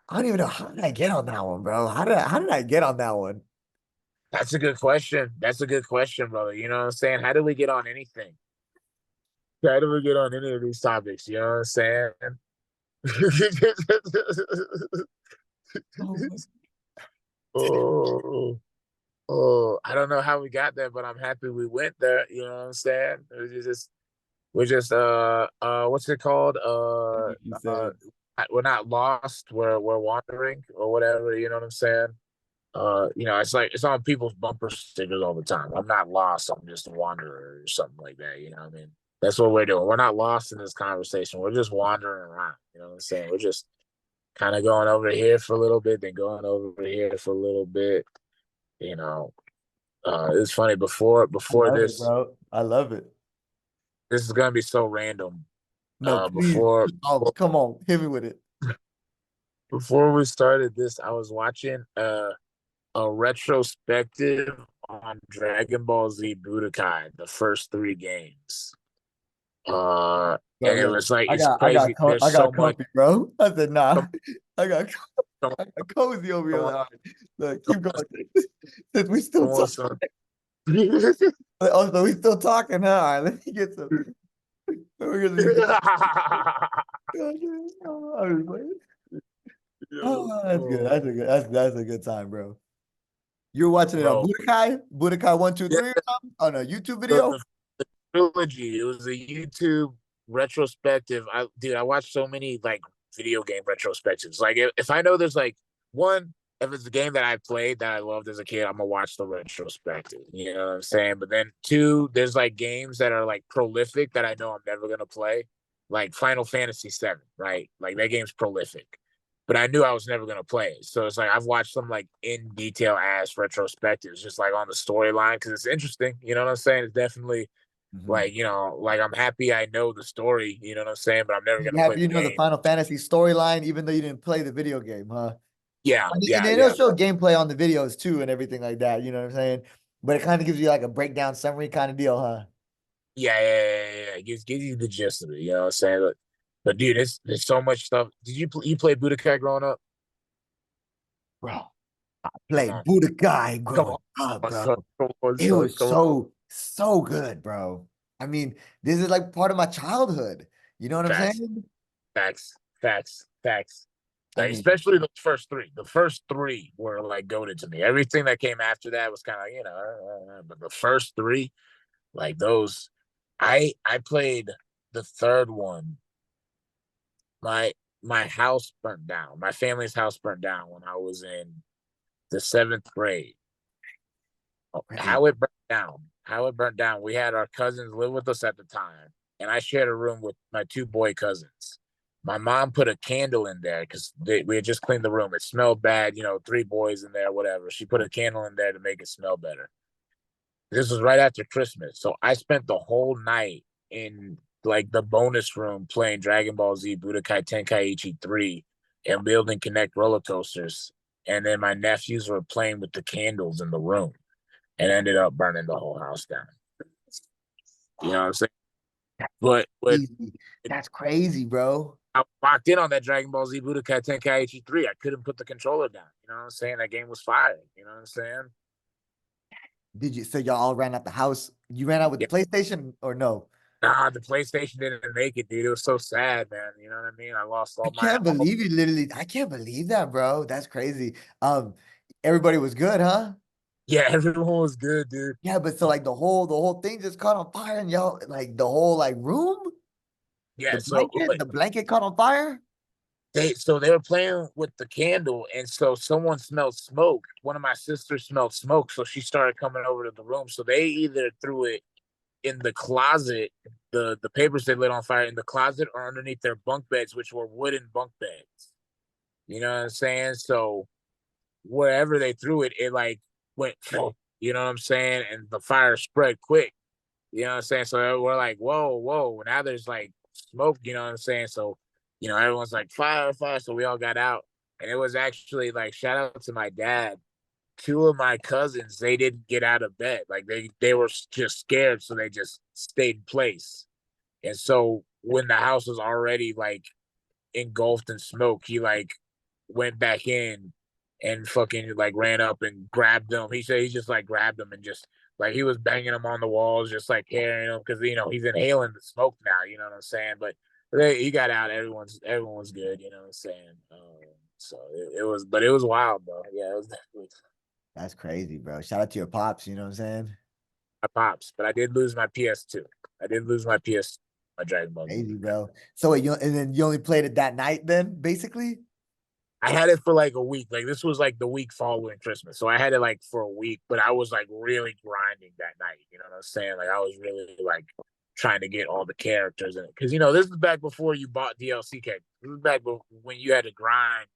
I don't even know how did I get on that one, bro? How did I get on that one? That's a good question. That's a good question, brother. You know what I'm saying? How do we get on anything? How do we get on any of these topics? You know what I'm saying? Oh, oh, oh, I don't know how we got there, but I'm happy we went there. You know what I'm saying? We're just what's it called? you said. we're not lost. We're wandering or whatever. You know what I'm saying? It's like it's on people's bumper stickers all the time. I'm not lost. I'm just a wanderer or something like that. You know what I mean? That's what we're doing. We're not lost in this conversation. We're just wandering around. You know what I'm saying? We're just kind of going over here for a little bit, then going over here for a little bit. You know, it's funny I before love it, this. bro. I love it. This is gonna be so random. No, please. Before Oh, come on. Hit me with it. before we started this, I was watching a retrospective on Dragon Ball Z Budokai, the first three games. Bro, And it look, was like I it's got, I got, crazy. There's I so got much. comfy, bro. I said, nah. Come, I got, come, I got cozy over here. come on, Like, all right, look, come keep on, going. Since we still come on, talking. son. Oh, so we still talking, huh? All right, let me get some. We're gonna be. I was like, Yo, oh, that's good. oh, That's a good. That's a good time, bro. You're watching it on bro. Budokai, Budokai 1, 2, 3 or Yeah, something on a YouTube the, video. the, the trilogy. It was a YouTube retrospective. I watched so many like video game retrospectives. Like if I know there's like one, if it's a game that I played that I loved as a kid, I'm gonna watch the retrospective. You know what I'm saying? But then two, there's like games that are like prolific that I know I'm never gonna play, like Final Fantasy VII, right? Like that game's prolific. But I knew I was never gonna play it. So it's like I've watched some like in detail ass retrospectives, just like on the storyline because it's interesting. You know what I'm saying? It's definitely Mhm. like like I'm happy I know the story. You know what I'm saying? But I'm never You gonna play have the you know the game. Final Fantasy storyline, even though you didn't play the video game, huh? Yeah, And yeah, then they'll yeah, show gameplay on the videos too and everything like that. You know what I'm saying? But it kind of gives you like a breakdown summary kind of deal, huh? yeah. Gives you the gist of it. You know what I'm saying? But dude, there's so much stuff. Did you play Budokai growing up? Bro, Come play on, Budokai come growing on, up, bro. son, come on, It son, was come on. so good, bro. I mean, this is like part of my childhood. You know what I'm Facts, saying? facts. I Like mean, especially the first three. The first three were like goaded to me. Everything that came after that was kind of but the first three, like those, I played the third one. My my house burnt down. My family's house burnt down when I was in the seventh grade. crazy. How it burnt down. We had our cousins live with us at the time, and I shared a room with my two boy cousins. My mom put a candle in there because we had just cleaned the room. It smelled bad, three boys in there, whatever. She put a candle in there to make it smell better. This was right after Christmas. So I spent the whole night in like the bonus room playing Dragon Ball Z Budokai Tenkaichi 3 and building Connect roller coasters. And then my nephews were playing with the candles in the room and ended up burning the whole house down. You know what I'm saying? But Crazy. That's crazy, bro. I locked in on that Dragon Ball Z Budokai Tenkaichi 3. I couldn't put the controller down. You know what I'm saying? That game was fire. You know what I'm saying? Did you so y'all all ran out the house? You ran out with the Yeah. PlayStation or no? Nah, the PlayStation didn't make it, dude. It was so sad, man. You know what I mean? I lost I all my can't believe you literally. I can't believe that, bro. That's crazy. Everybody was good, huh? Yeah, everyone was good, dude. Yeah, but so like the whole thing just caught on fire and y'all like the whole like room, Yeah, the so blanket, look, the blanket caught on fire. they were playing with the candle, and so someone smelled smoke. One of my sisters smelled smoke, so she started coming over to the room. So they either threw it in the closet, the papers they lit on fire in the closet, or underneath their bunk beds, which were wooden bunk beds. You know what I'm saying? So wherever they threw it, it like went, you know what I'm saying? And the fire spread quick. You know what I'm saying? So we're like, whoa, whoa. Now there's like smoke, you know what I'm saying? So, everyone's like, fire, fire. So we all got out. And it was actually like, shout out to my dad. Two of my cousins, they didn't get out of bed. Like they were just scared. So they just stayed in place. And so when the house was already like engulfed in smoke, he like went back in and fucking like ran up and grabbed them. He said he just like grabbed them and just like he was banging them on the walls, just like carrying them because he's inhaling the smoke now. You know what I'm saying? But he got out. Everyone's good. You know what I'm saying? So but it was wild, bro. Yeah, it was definitely That's crazy, bro. Shout out to your pops. You know what I'm saying? my pops. But I did lose my PS2. I did lose my PS. my Dragon Ball Z Crazy, Budokai. bro. So and then you only played it that night then, basically? I had it for like a week. Like this was like the week following Christmas. So I had it like for a week, but I was like really grinding that night. You know what I'm saying? Like I was really like trying to get all the characters in it. Cause this is back before you bought DLC characters. This is back when you had to grind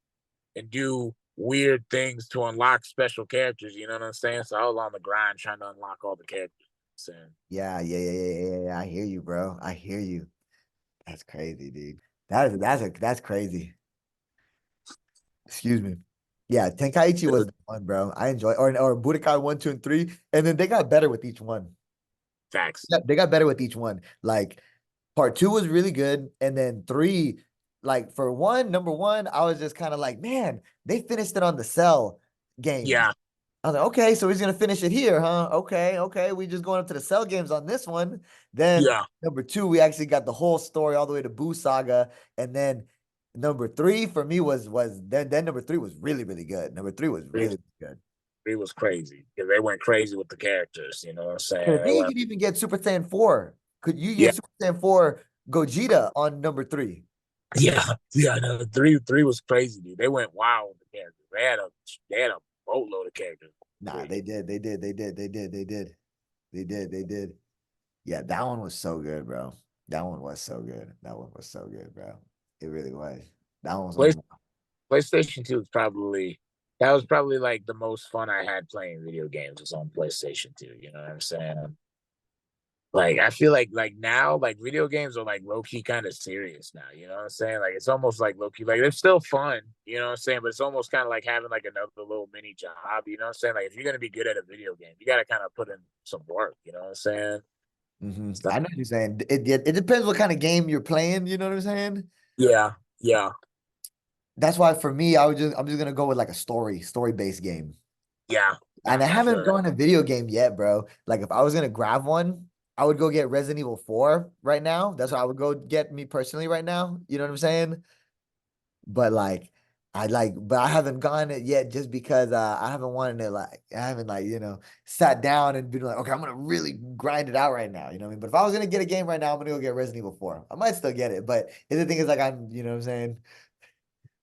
and do weird things to unlock special characters. You know what I'm saying? So I was on the grind trying to unlock all the characters. Saying, Yeah, yeah, yeah, yeah, yeah, yeah. I hear you, bro. I hear you. That's crazy, dude. That's crazy. Excuse me. Yeah, Tenkaichi was the one, bro. I enjoy or Budokai 1, 2, and 3. And then they got better with each one. facts. Yeah, they got better with each one. Like part two was really good. And then three, like for one, number one, I was just kind of like, man, they finished it on the Cell games. Yeah, I was like, okay, so he's gonna finish it here, huh? Okay, okay. We just going up to the Cell games on this one. Then yeah. number two, we actually got the whole story all the way to Boo Saga. And then number three for me was then number three was really, really good. Number three was Three, really good. three was crazy because they went crazy with the characters. You know what I'm And I saying? They think you went, could even get Super Saiyan 4. Could you yeah, get Super Saiyan 4 Gogeta on number three? yeah, yeah. No, three was crazy, dude. They went wild with the characters. They had a boatload of characters. Nah, Three. they did. They did. They did. They did. They did. They did. They did. Yeah, that one was so good, bro. That one was so good. That one was so good, bro. It really was. That one was one Play, of my PlayStation 2 is probably that was probably like the most fun I had playing video games was on PlayStation 2. You know what I'm saying? Like I feel like now like video games are like low key kind of serious now. You know what I'm saying? Like it's almost like low key like they're still fun. You know what I'm saying? But it's almost kind of like having like another little mini job. You know what I'm saying? Like if you're gonna be good at a video game, you got to kind of put in some work. You know what I'm saying? Stuff. I know what you're saying. It depends what kind of game you're playing, you know what I'm saying? Yeah, yeah, That's why for me, I'm just gonna go with like a story-based game. yeah. And I I feel haven't that. gone a video game yet, bro. Like if I was gonna grab one, I would go get Resident Evil 4 right now. That's what I would go get me personally right now. You know what I'm saying? But like but I haven't gone it yet just because I haven't wanted to I haven't sat down and been like, okay, I'm gonna really grind it out right now. You know what I mean? But if I was gonna get a game right now, I'm gonna go get Resident Evil 4. I might still get it, but the thing is like you know what I'm saying?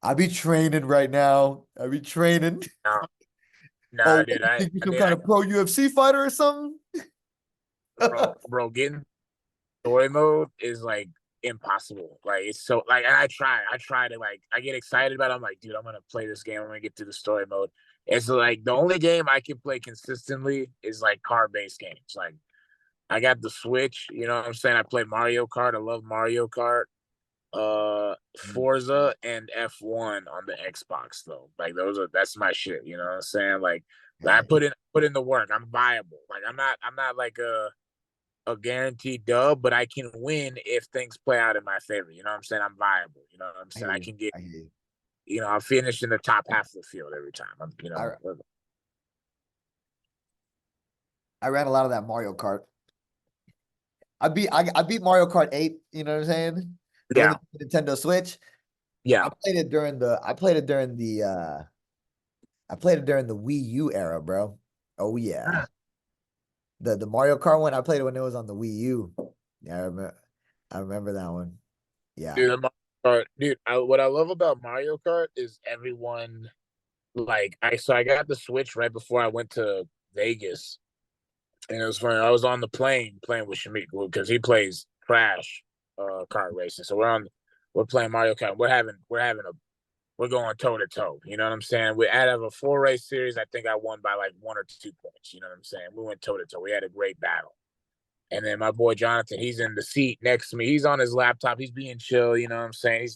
I be training right now. I be training. No, no, Oh, dude. you think you're I some did. kind of pro UFC fighter or something? Bro, getting story mode is like impossible. Like it's so like and I try to like I get excited about it. I'm like, dude, I'm gonna play this game. I'm gonna get to the story mode. It's like the only game I can play consistently is like car based games. Like I got the Switch, you know what I'm saying? I play Mario Kart. I love Mario Kart. Forza and F1 on the Xbox though. Like that's my shit, you know what I'm saying? Like I Yeah, put in the work. I'm viable. Like I'm not like a guaranteed dub, but I can win if things play out in my favor. You know what I'm saying? I'm viable. You know what I'm I saying? hear I you. can get, I hear you. I'll finish in the top half of the field every time. I I ran a lot of that Mario Kart. I beat Mario Kart 8, you know what I'm saying? The one yeah, that Nintendo Switch. yeah. I played it during the Wii U era, bro. Oh yeah. Ah, The Mario Kart one, I played it when it was on the Wii U. Yeah, I remember that one. Yeah. dude, the Mario Kart, dude. What I love about Mario Kart is everyone like I got the Switch right before I went to Vegas, and it was funny. I was on the plane playing with Shamik because he plays Crash kart racing. So we're playing Mario Kart. We're going toe to toe. You know what I'm saying? We out of a 4 race series, I think I won by like 1 or 2 points. You know what I'm saying? We went toe to toe. We had a great battle. And then my boy Jonathan, he's in the seat next to me. He's on his laptop. He's being chill. You know what I'm saying?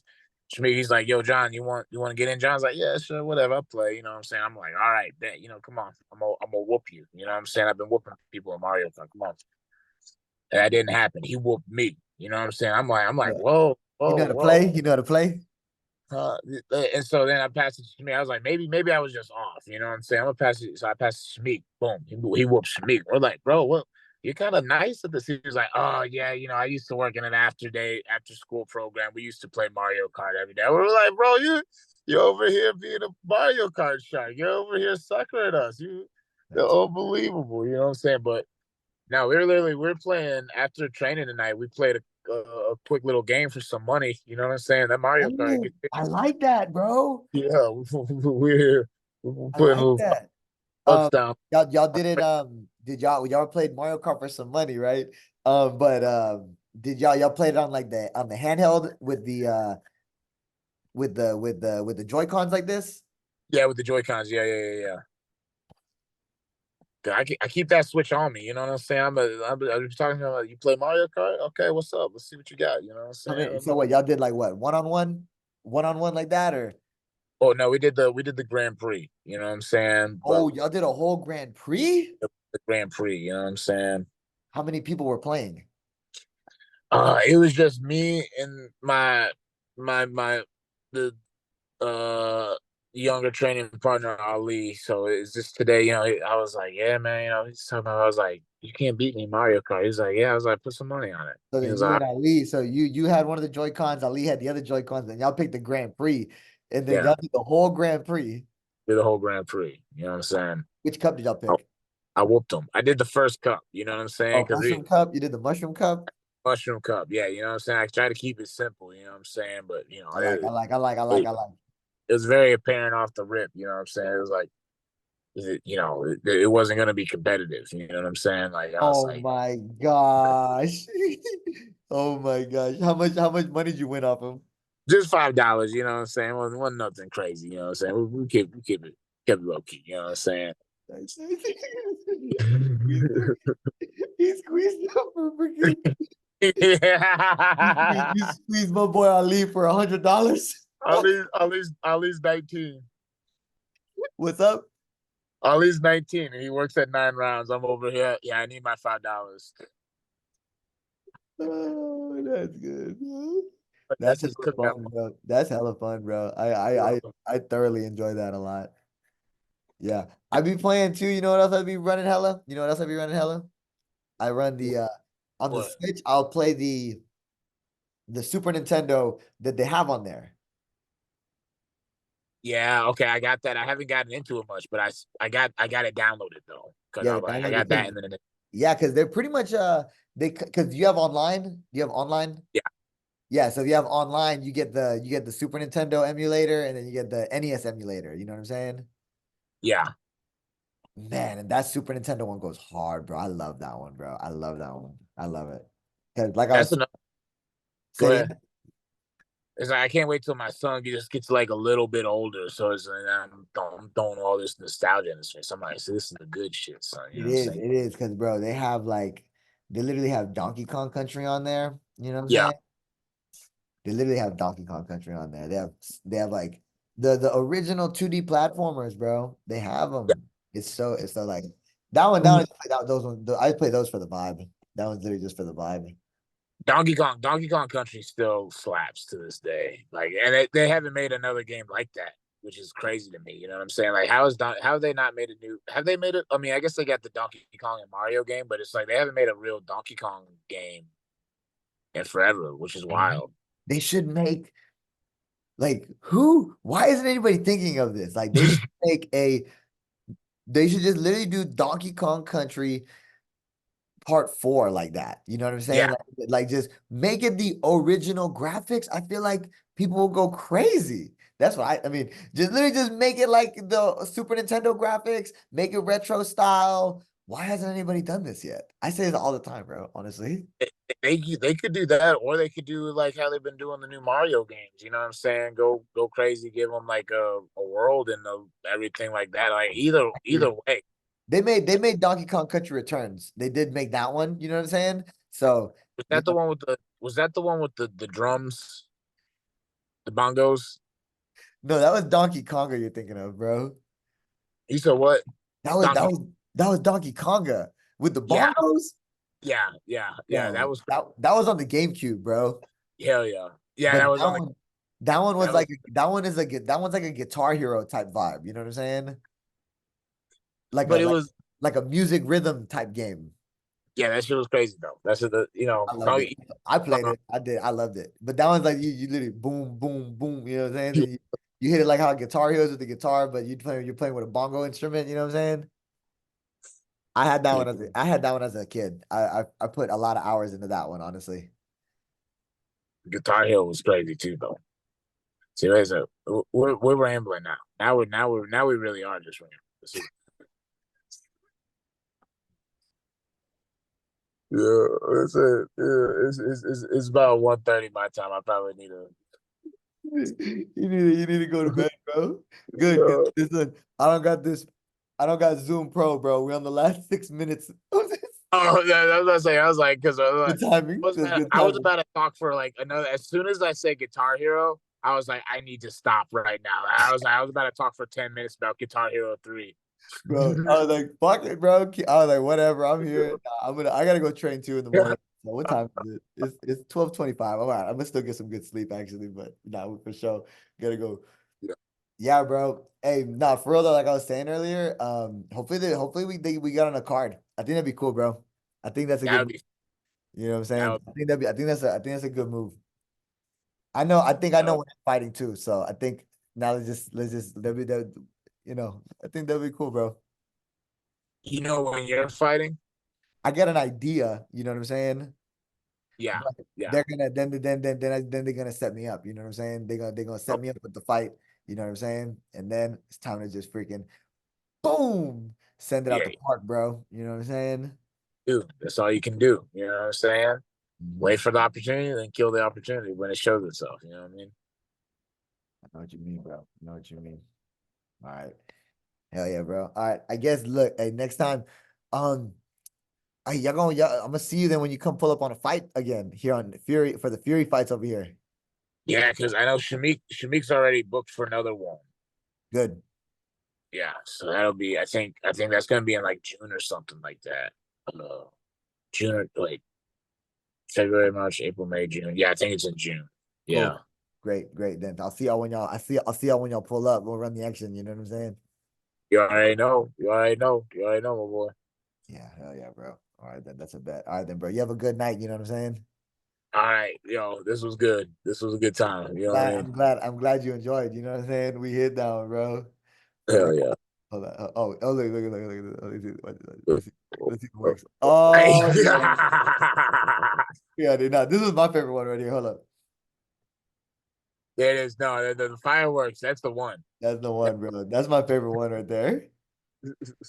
He's like, yo, John, you want to get in? John's like, yeah, sure, whatever. I'll play. You know what I'm saying? I'm like, all right, bet. Come on. I'm gonna whoop you. You know what I'm saying? I've been whooping people in Mario Kart. Come on. And that didn't happen. He whooped me. You know what I'm saying? I'm like, Yeah. whoa, You know whoa, how to whoa. play? You know how to play? And so then I passed it to me. I was like, maybe I was just off. You know what I'm saying? I'm gonna pass it. So I passed it to Shmeek. Boom. He whooped Shmeek. We're like, bro, what? You're kind of nice at this. He was like, oh yeah, I used to work in an after school program. We used to play Mario Kart every day. We were like, bro, you're over here being a Mario Kart shark. You're over here suckering us. You're That's unbelievable. You know what I'm saying? But No, we're playing after training tonight. We played a quick little game for some money. You know what I'm saying? That Mario Kart. Oh, I like that, bro. Yeah, we're I putting like little that. bucks down. Y'all did it. Did y'all played Mario Kart for some money, right? But did y'all played it on like the handheld with the with the Joy-Cons like this? Yeah, with the Joy Cons. Yeah, yeah, yeah, yeah. I keep that Switch on me. You know what I'm saying? I'm talking about you play Mario Kart. Okay, what's up? Let's see what you got. You know what I'm I mean, saying? so what y'all did like what one on one like that or Oh no, we did the Grand Prix. You know what I'm saying? But oh y'all did a whole Grand Prix? the Grand Prix. You know what I'm saying? How many people were playing? It was just me and my the uh younger training partner Ali. So it's just today, I was like, yeah, man, he's talking about I was like, you can't beat me Mario Kart. He's like, yeah, I was like, put some money on it. So He then was you like, and Ali, so you had one of the Joy-Cons, Ali had the other Joy-Cons, and y'all picked the Grand Prix, and then yeah, y'all did the whole Grand Prix. did the whole Grand Prix. You know what I'm saying? Which cup did y'all I, pick? I whooped him. I did the first cup, you know what I'm saying? Oh, Because we Mushroom Cup. You did the Mushroom Cup. mushroom cup. Yeah, you know what I'm saying? I try to keep it simple, you know what I'm saying? But I like, I like, I like, I like, it, I like. it was very apparent off the rip, you know what I'm saying? It was like it wasn't going to be competitive. You know what I'm saying? Like I was Oh like, my gosh. Oh my gosh. How much money did you win off him? just $5. You know what I'm saying? Wasn't nothing crazy. You know what I'm saying? We kept it low key. You know what I'm saying? He squeezed up for freaking you Yeah. squeezed my boy Ali for $100. Ali's 19. What's up? Ali's 19 and he works at 9 rounds. I'm over here. Yeah, I need my $5. Oh, that's good, bro. But That's that's his hella cookout. fun, bro. That's hella fun, bro. I thoroughly enjoy that a lot. Yeah. I be playing too. You know what else I be running hella? You know what else I be running hella? I run the on the What? Switch, I'll play the Super Nintendo that they have on there. Yeah, okay, I got that. I haven't gotten into it much, but I got it downloaded though, because Yeah, I'm the like I download got that, because and then yeah, because they're pretty much they because you have online. Do you have online? yeah, Yeah, so if you have online, you get the Super Nintendo emulator and then you get the NES emulator. You know what I'm saying? yeah. Man, and that Super Nintendo one goes hard, bro. I love that one, bro. I love that one. I love it. Cause like I That's was enough. Go saying, ahead. It's like I can't wait till my son just gets like a little bit older, so it's like I'm throwing all this nostalgia in his face. I'm like, so this is the good shit, son. You know what I'm saying? it is, because bro, they have like they literally have Donkey Kong Country on there. You know what I'm Yeah, saying? They literally have Donkey Kong Country on there. They have like the original 2D platformers, bro. They have them. It's so like that one. Those ones. I play those for the vibe. That one's literally just for the vibe. Donkey Kong Country still slaps to this day. Like, and they haven't made another game like that, which is crazy to me. You know what I'm saying? Like, how have they not made a new? Have they made it? I mean, I guess they got the Donkey Kong and Mario game, but it's like they haven't made a real Donkey Kong game in forever, which is wild. They should make like who? Why isn't anybody thinking of this? Like they should make a. They should just literally do Donkey Kong Country Part 4 like that. You know what I'm saying? Yeah, Like just make it the original graphics. I feel like people will go crazy. That's what I mean. Just literally just make it like the Super Nintendo graphics, make it retro style. Why hasn't anybody done this yet? I say this all the time, bro. Honestly. they could do that, or they could do like how they've been doing the new Mario games. You know what I'm saying? Go crazy, give them like a world and everything like that. Like either way. They made Donkey Kong Country Returns. They did make that one, you know what I'm saying? So, you know, Was that the one with the drums, the bongos? no, that was Donkey Konga you're thinking of, bro. You said what? That was that Donkey. was that was Donkey Konga with the Yeah, bongos. yeah. That Bro, was that was on the GameCube, bro. hell yeah. Yeah, But that was on the that one was that was like that one's like a Guitar Hero type vibe. You know what I'm saying? Like a but it like was like a music rhythm type game. yeah, that shit was crazy though. That's the I loved it. I played it. I did. I loved it. But that one's like you literally boom, boom, boom. You know what I'm saying? And you hit it like how Guitar Heroes with the guitar, but you're playing with a bongo instrument. You know what I'm saying? I had that one I had that one as a kid. I put a lot of hours into that one, honestly. Guitar Hero was crazy too, though. See, we're rambling now. Now we really are just rambling. Yeah, it's it. Yeah, it's about 1:30 my time. I probably need to. You need to go to bed, bro. Good, 'cause Uh, listen, I don't got Zoom Pro, bro. We're on the last 6 minutes of this. oh, that was what I was saying. I was like, because Good timing. That's good I was timing, about to talk for like another. As soon as I said Guitar Hero, I was like, I need to stop right now. I was about to talk for 10 minutes about Guitar Hero 3. bro. I was like, fuck it, bro. I was like, whatever. I'm here. Nah, I gotta go train 2 in the morning. So what time is it? It's 12:25. All right. I'm gonna still get some good sleep actually, but nah, for sure. Gotta go. Yeah, Yeah, bro. Hey, nah, for real though, like I was saying earlier, hopefully we got on a card. I think that'd be cool, bro. I think that's a that good would move. be You know what I'm that saying? would I think that's a good move. I know uh, when I'm fighting too. So I think now let's just that'd be that I think that'd be cool, bro. you know when you're fighting. I get an idea, you know what I'm saying? Yeah, But yeah, they're gonna then they're gonna set me up, you know what I'm saying? They're gonna oh, set me up with the fight, you know what I'm saying? And then it's time to just freaking boom, send it out yeah, the park, bro. You know what I'm saying? dude. That's all you can do. You know what I'm saying? Mhm. Wait for the opportunity, then kill the opportunity when it shows itself. You know what I mean? I know what you mean, bro. I know what you mean. All right. Hell yeah, bro. All right. I guess look, hey, next time, um, hey, I'm gonna see you then when you come pull up on a fight again here on Fury for the Fury fights over here. Yeah, because I know Shamik's already booked for another one. Good. Yeah, so that'll be. I think that's gonna be in like June or something like that. June or like February, March, April, May, June. Yeah, I think it's in June. Cool. Yeah. Great, great. Then I'll see y'all when y'all pull up. We'll run the action, you know what I'm saying? You already know. You already know. You already know, my boy. Yeah, hell yeah, bro. All right, then that's a bet. All right, then, bro. You have a good night, you know what I'm saying? All right, yo, this was good. This was a good time. You know what I mean? I'm glad you enjoyed, you know what I'm saying? We hit down, bro. Hold on. Hell yeah. Hold on. Let's see. Let's see if it works. Oh, Hey. yeah. Yeah, dude. Now, this is my favorite one right here. Hold up. There it is. No, the fireworks. That's the one. That's the one, bro. That's my favorite one right there.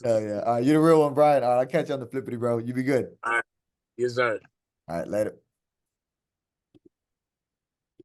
Hell yeah. All right, you the real one, Brian. All right, I'll catch you on the flippity, bro. You be good. All right. Yes, sir. All right, later.